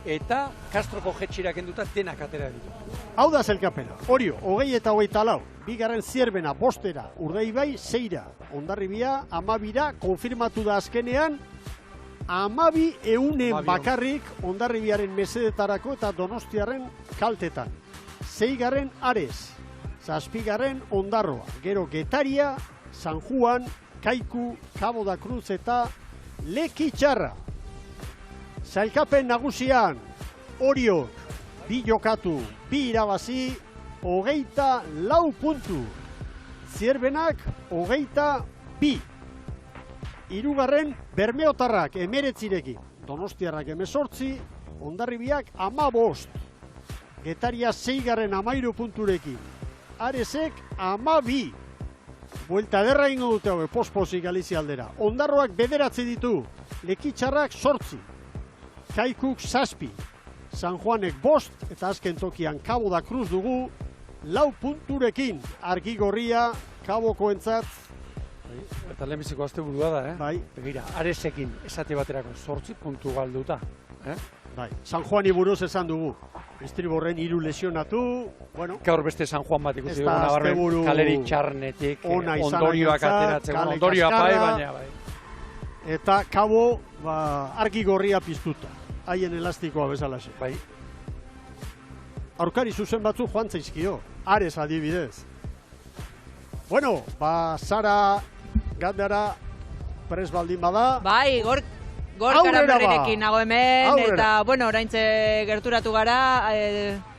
eta Kastroko jetxirak enduta denak atera ditu. Hau da zelkapena. Orio, 20-24. Bigarren Zierbena, 5. Urdaibai, 6. Hondarribia, 12. Konfirmatu da azkenean, 12 eunen bakarrik Hondarribiaren mesedetarako eta Donostiarren kaltetan. 6. Ares, 7. Ondarroa, gero Getaria, San Juan, Kaiku, Cabo da Cruz eta Leki Txarra. Zailkapen nagusian, Oriok, 2 jokatu, 2 irabazi, 24 puntu. Zierbenak, 22. 3. Bermeotarrak 19, Donostiarrak 18, Hondarribiak 15. Getaria 6. 13 punturekin. Aresek 12. Buelta derra ingo dute hau, pospozik Galizia aldera. Ondarroak 9 ditu, Lekitxarrak 8. Kaikuk 7. San Juanek 5, eta azken tokian Cabo da Cruz dugu, 4 punturekin. Argi gorria, Cabokoentzat. Eta lehenbiziko azte burua da, Bai. Begira, Aresekin esate baterako 8 puntu galduta. Bai, San Juani buruz esan dugu. Estriborren 3 lesionatu, bueno. Gaur beste San Juan bat ikusi dugu nabarmen, kaleri txarnetik, ondorioak ateratzen, ondorioa baina bai. Eta Cabo, argi gorria piztuta, haien elastikoa bezalaxe. Bai. Aurkari zuzen batzu joan zaizkio, Ares adibidez. Bueno, Sara Gandara prest baldin bada. Bai, gorkara berrirekin nago hemen, eta, bueno, oraintxe gerturatu gara,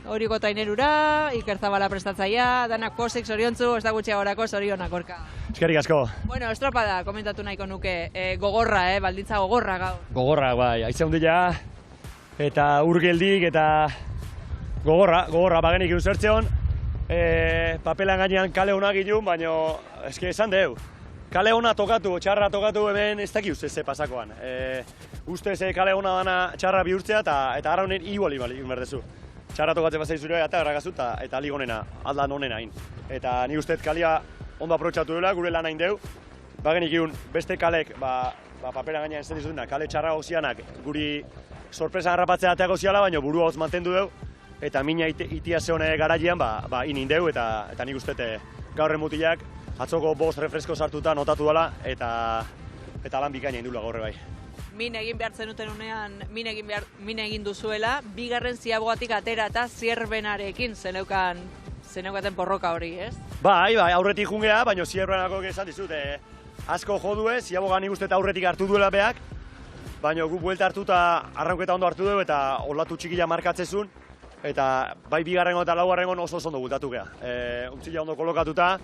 horiko tainerura, Iker Zabala prestatzaia, danak posik, zoriontzu, ez da gutxiagorako, zorionak, gorka. Eskerrik asko. Bueno, estropada, komentatu nahiko nuke, gogorra, baldintza gogorra gau. Gogorra, bai, aize hundila, eta urgeldik, eta gogorra, bagenik eusartzeon, papelan gainean kale honak gilun, baina eske esan deu. Kale hona tokatu, txarra tokatu hemen ez daki ustez ze pasakoan. Ustez kale hona dana txarra bihurtzea eta ara honen igual berdezu. Txarra tokatzen bazai zure eta erragazu eta ligonena, aldan honena hain. Eta nik ustez kalia ondo aprotxatu dela, gure lan hain deu. Bagenik iun, beste kalek, papera gainean ez dizutena, kale txarra gauzianak guri sorpresa garrapatzea ateako ziala, baina burua hotz mantendu deu. Eta mina itia zehone garailean, inin deu, eta nik ustez gaurren mutilak atzoko 5 refresko sartuta notatu dela, eta lan bikaina indula gaurre bai. Min egin behar zenuten unean, min egin duzuela, bigarren ziabogatik atera eta zierbenarekin zeneukaten porroka hori, ez? Bai, aurretik jungea, baina zierbenako esan dizut, asko jodue, ziabogan nik uste eta aurretik hartu duela beak, baina gu buelta hartuta arranketa ondo hartu dugu eta olatu txikila markatzezun, eta bai bigarrengo eta laugarrengon oso ondo bultatu geha. Untzila ondo kolokatuta,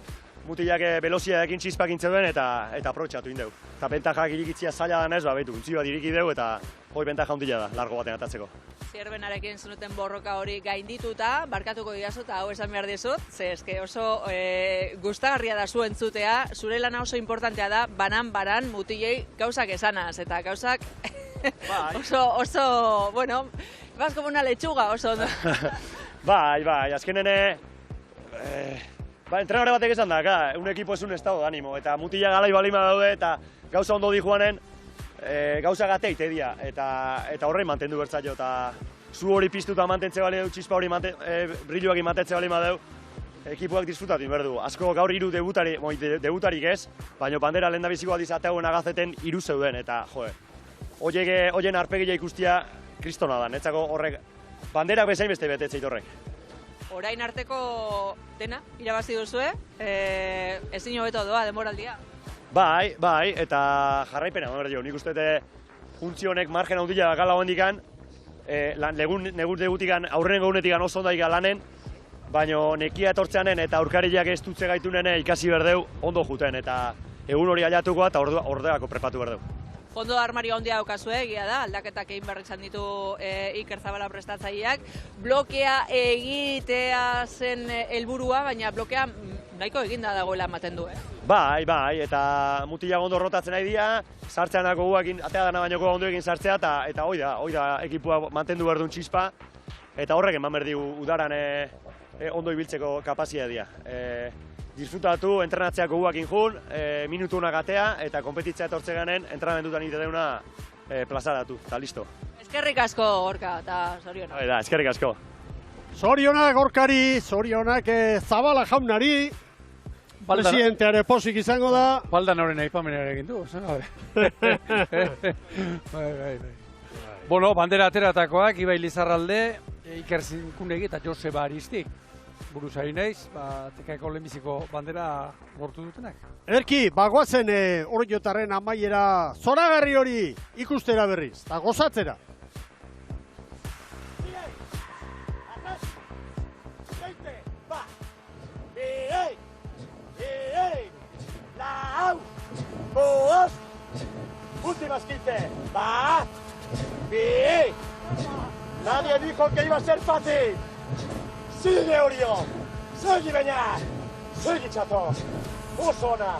mutilak belozia ekin txizpak intzeuden eta aprotxatu indeu. Eta bentajak irikitzia zaila danez, betu, untzi bat iriki deu eta hoi bentaja ondila da, largo baten atatzeko. Zierbenarekin zenuten borroka hori gaindituta, barkatuko didazu eta hau esan behar dizut, ze eske oso gustagarria da zu entzutea, zure lana oso importantea da, banan mutilei gauzak esanaz, eta gauzak oso, bueno, vas como una lechuga, oso ondo. Bai, azkenene, entrenadore batek esan da, un equipo es un estado de ánimo, eta mutila galai balima daude, eta gauza ondo di joanen, gauza gatea itedia, eta horrein mantendu bertzaio, eta zu hori piztuta mantentze bali du, txispa hori brilloak mantentze bali deu, ekipuak disfrutatu inberdu. Asko gaur hiru debutarik ez, baina bandera lehen da biziko aldiz ateauen agazeten hiru zeuden, eta hoien arpegila ikustia kristona da, netzako horrek banderak bezain beste betetzeit horrek. Orain arteko dena, irabazi duzue, ezin hobeto doa, denboraldia. Bai, eta jarraipena, nik uste juntzi honek margen handila gala hondikan, negur degutikan, aurrenengo unetik oso ondaik lanen, baina nekia etortzeanen eta aurkariak ez dutze gaitunen ikasi berdeu ondo juten, eta egun hori aliatuko eta ordeako prepatu berdeu. Fondo armario handia daukazue, egia da, aldaketak egin behar izan ditu Iker Zabala prestatzaileak. Blokea egitea zen helburua, baina blokea nahiko eginda dagoela ematen du, Bai, eta mutilak ondo rotatzen nahi dira, sartzeanako guakin, atea dana bainoko ondo egin sartzea, eta hoi da ekipua mantendu behar duen txispa, eta horrek eman behar digu udaran ondo ibiltzeko kapazia dira. Disfrutatu, entrenatzeako guakin jun, minutu honak atea, eta kompetitzea etortze ganen, entrenamendutan ite deuna plazaratu, eta listo. Eskerrik asko, Gorka, eta zorionak. Eskerrik asko. Zorionak Gorkari, zorionak Zabala jaunari, presidenteare posik izango da. Baldan horren aipamenera egin du, Bueno, bandera ateratakoak, Ibai Lizarralde, Iker Zinkunegi eta Joseba Aristik. Buruz ari naiz, tekaeko lehenbiziko bandera lortu dutenak. Erki, bagoazen Oriotarren amaiera zoragarri hori ikustera berriz, eta gozatzera. Últimas 15. ¡Va! Nadie dijo que iba a ser fácil. Sigue Orión. Sigue Beñat. Sigue Chato. Osona.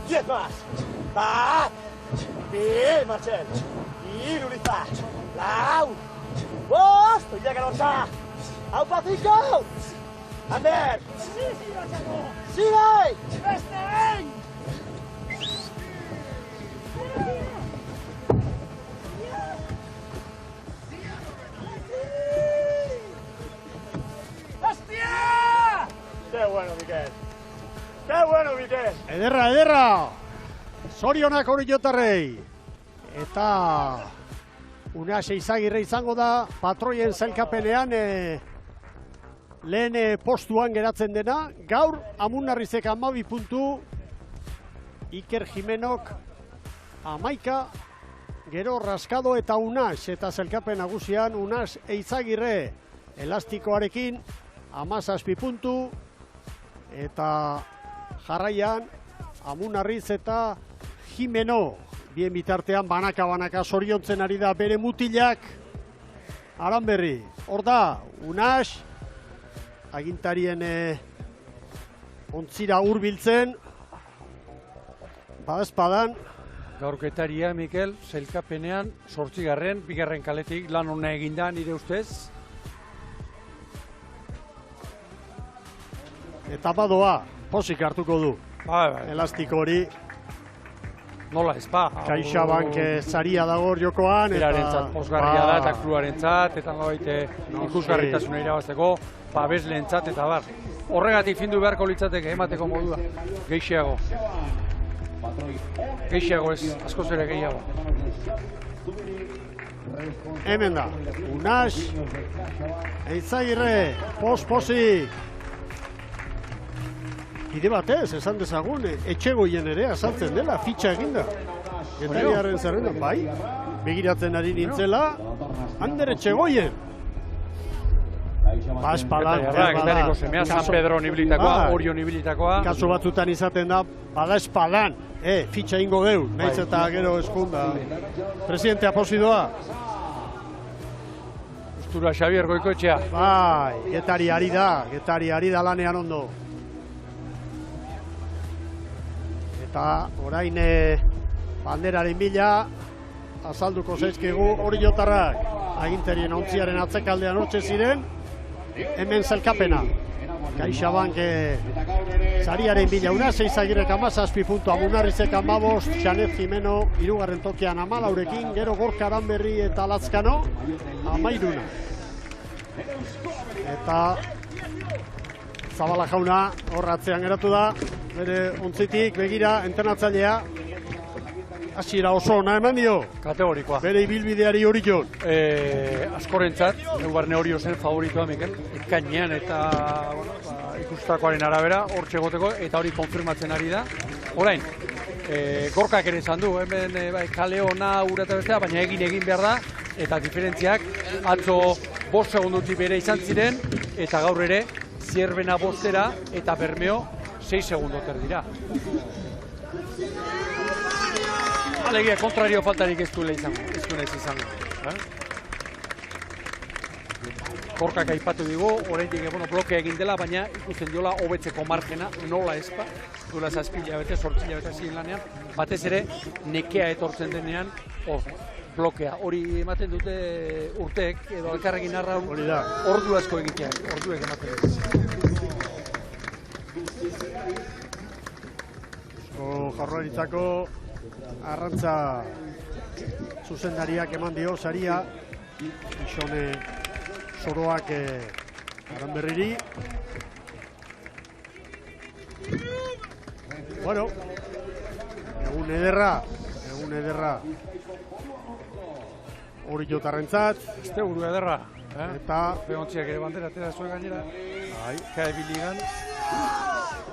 10 más. ¡Va! Bien, Marcel. Y Luliza. ¡Lau! ¡Vos! ¡Tú llega a ¡Aupa 5! ¡Ander! ¡Sigue! ¡Estén! ¡Qué bueno, Miquel! ¡Qué bueno, Miquel! Ederra! Zorionak Oriotarrei. Eta Unase Izagirre izango da patroien zailkapenean lehen postuan geratzen dena. Gaur Amunarrizek 12 puntu, Iker Jimenok 11, gero Raskado eta Unas, eta zelkapen nagusian Unas Eizagirre elastikoarekin 17 puntu, eta jarraian Amunarriz eta Jimeno. Bien bitartean banaka zoriontzen ari da bere mutilak. Aranberri, hor da, Unas, agintarien ontzira hurbiltzen, badezpadan. Gaurketaria, Mikel, sailkapenean, 8. bigarren kaletik lan hona eginda nire ustez. Eta badoa, posik hartuko du. Elastiko hori. Nola ez ba. CaixaBank zaria dago jokoan. Erarentzat posgarria da eta kluarentzat, eta baite ikusgarritasuna irabazteko, babesleentzat eta bar. Horregatik findu beharko litzateke emateko modua. Gehiago. Gehiago ez, askoz ere gehiago. Hemen da, Unas, Eizagirre, posik. Bide batez, esan dezagun, etxegoien ere azaltzen dela, fitxa eginda. Getariaren zerrenda, bai, begiratzen ari nintzela, Ander Etxegoien. Espadan, Getariko semea, San Pedro nibilitakoa, Orio nibilitakoa. Kasu batzutan izaten da, bada espadan, fitxa ingo deu, nahiz eta gero eskunda. Presidentea posidoa. Ustura Xabier Goikoetxea. Bai, Getari ari da lanean ondo. Eta orain banderaren bila azalduko zaizkigu Oriotarrak. Agintarien ontziaren atzekaldean hortxe ziren, hemen zelkapena. CaixaBank zariaren bila Unas Eizagirrek 17 puntu, Amunarrizek 15, Xanez Jimeno 3. tokian 14, gero Gorka Aranberri eta Lazkano 13. Eta Zabala jauna horratzean geratu da, bere ontzitik begira entrenatzailea hasiera oso ona eman dio. Kategorikoa. Bere ibilbideari hori jon. Askorentzat, Neubarne Orio zen favoritoa, Mikel, ekainean eta ikustakoaren arabera hortxe egoteko, eta hori konfirmatzen ari da. Orain, Gorkak ere izan du, hemen kale ona ura eta bestea, baina egin behar da, eta diferentziak atzo 5 segundutik bere izan ziren, eta gaur ere Zierbena 5 eta Bermeo 6 segundoter dira. Alegia, kontrario faltarik ez du nahiz izango. Gorkak aipatu digu, oraindik blokea egin dela, baina ikusten diola hobetzeko margena, nola ezpa, duela 7 hilabete, 8 hilabete ziren lanean, batez ere nekea etortzen denean, blokea. Hori ematen dute urteek, edo elkarrekin arraun, ordu asko egiteak, orduek ematen dute. Jaurlaritzako arrantza zuzendariak eman dio saria, Ixone Soroak Aranberriri. Bueno, egun ederra Oriotarrentzat. Este buru ederra. Eta Beontziak ere bandera atera zuen gainera. Kaebi ligan.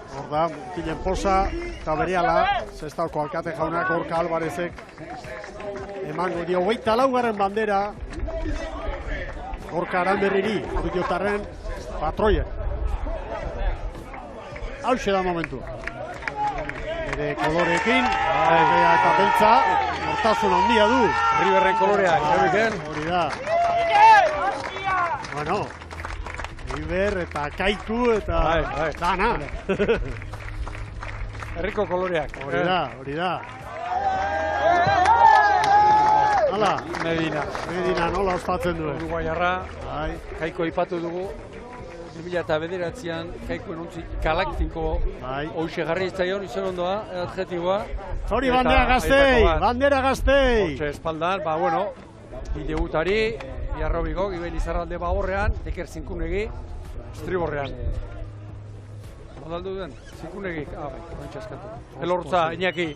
Hor da, mutilen posa, eta berehala, Sestauko alkate jaunak Gorka Alvarezek emango dio 24. bandera Gorka Aranberriri, Oriotarren patroia. Hauxe da momentu. Bere koloreekin, eta beltza, nortasun handia du. Riberren koloreak, hori da. Bueno, Riber eta Kaiku eta dana. Herriko koloreak. Hori da. Hala, Medina nola ospatzen du. Uruguaiarra, Kaiko aipatu dugu. 2009an Kaikoen ontzi galaktiko hoxe jarri izaion, izan ondoa, adjetiboa. Hori bandera gaztei! Hortxe espaldan, bidegutari, Iarrobiko, Iben Izarralde Bagorrean, Teker Zinkunegi, Estriborrean. Modaldu duen, Zinkunegi, eskatu. Elortza, Iñaki,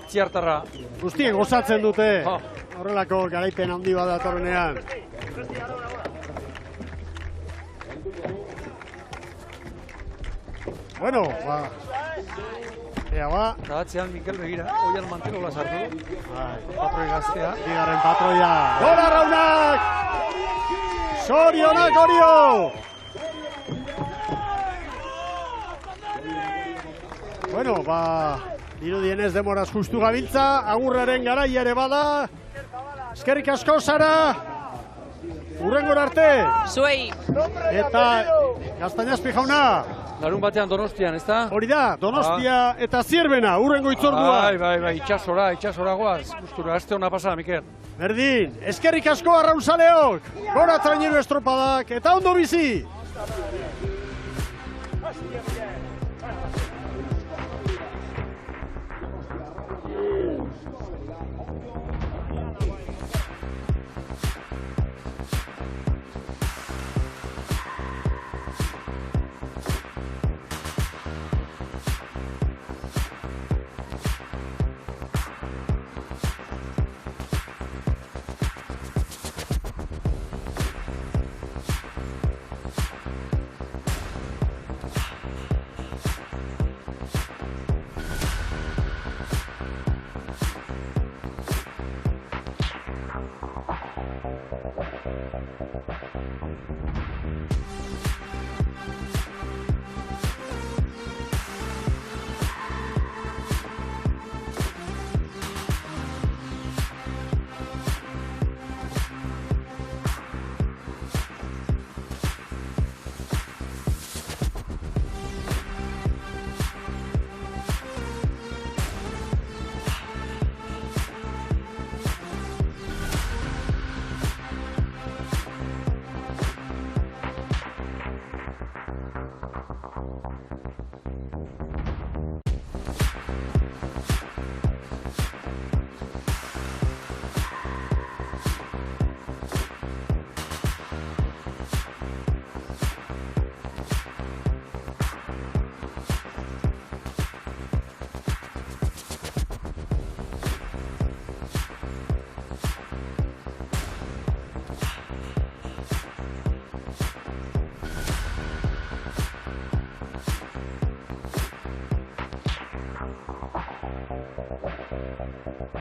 Txiartarra. Guztien gozatzen dute, horrelako garaipen handi bat datorrenean. Bueno, ba... Ea, ba... Eta atzean Mikel begira, oian manterola sartu. Patroi gaztea. Bigarren patroia. Gora Raunak! Zorionak Orio! Bueno, ba... Dirudienez demoraz justu gabiltza, agurraren garaia ere bada. Eskerrik asko, Sara! Urrengora arte! Zuei! Eta Gaztañazpi jauna! Larun batean Donostian, ez da? Hori da, Donostia eta Zierbena, urrengo itzordua. Bai, itxasora goaz. Gustura, aste hona pasa, Mikel. Berdin, eskerrik asko arraunzaleok! Gora traineru estropadak eta ondo bizi!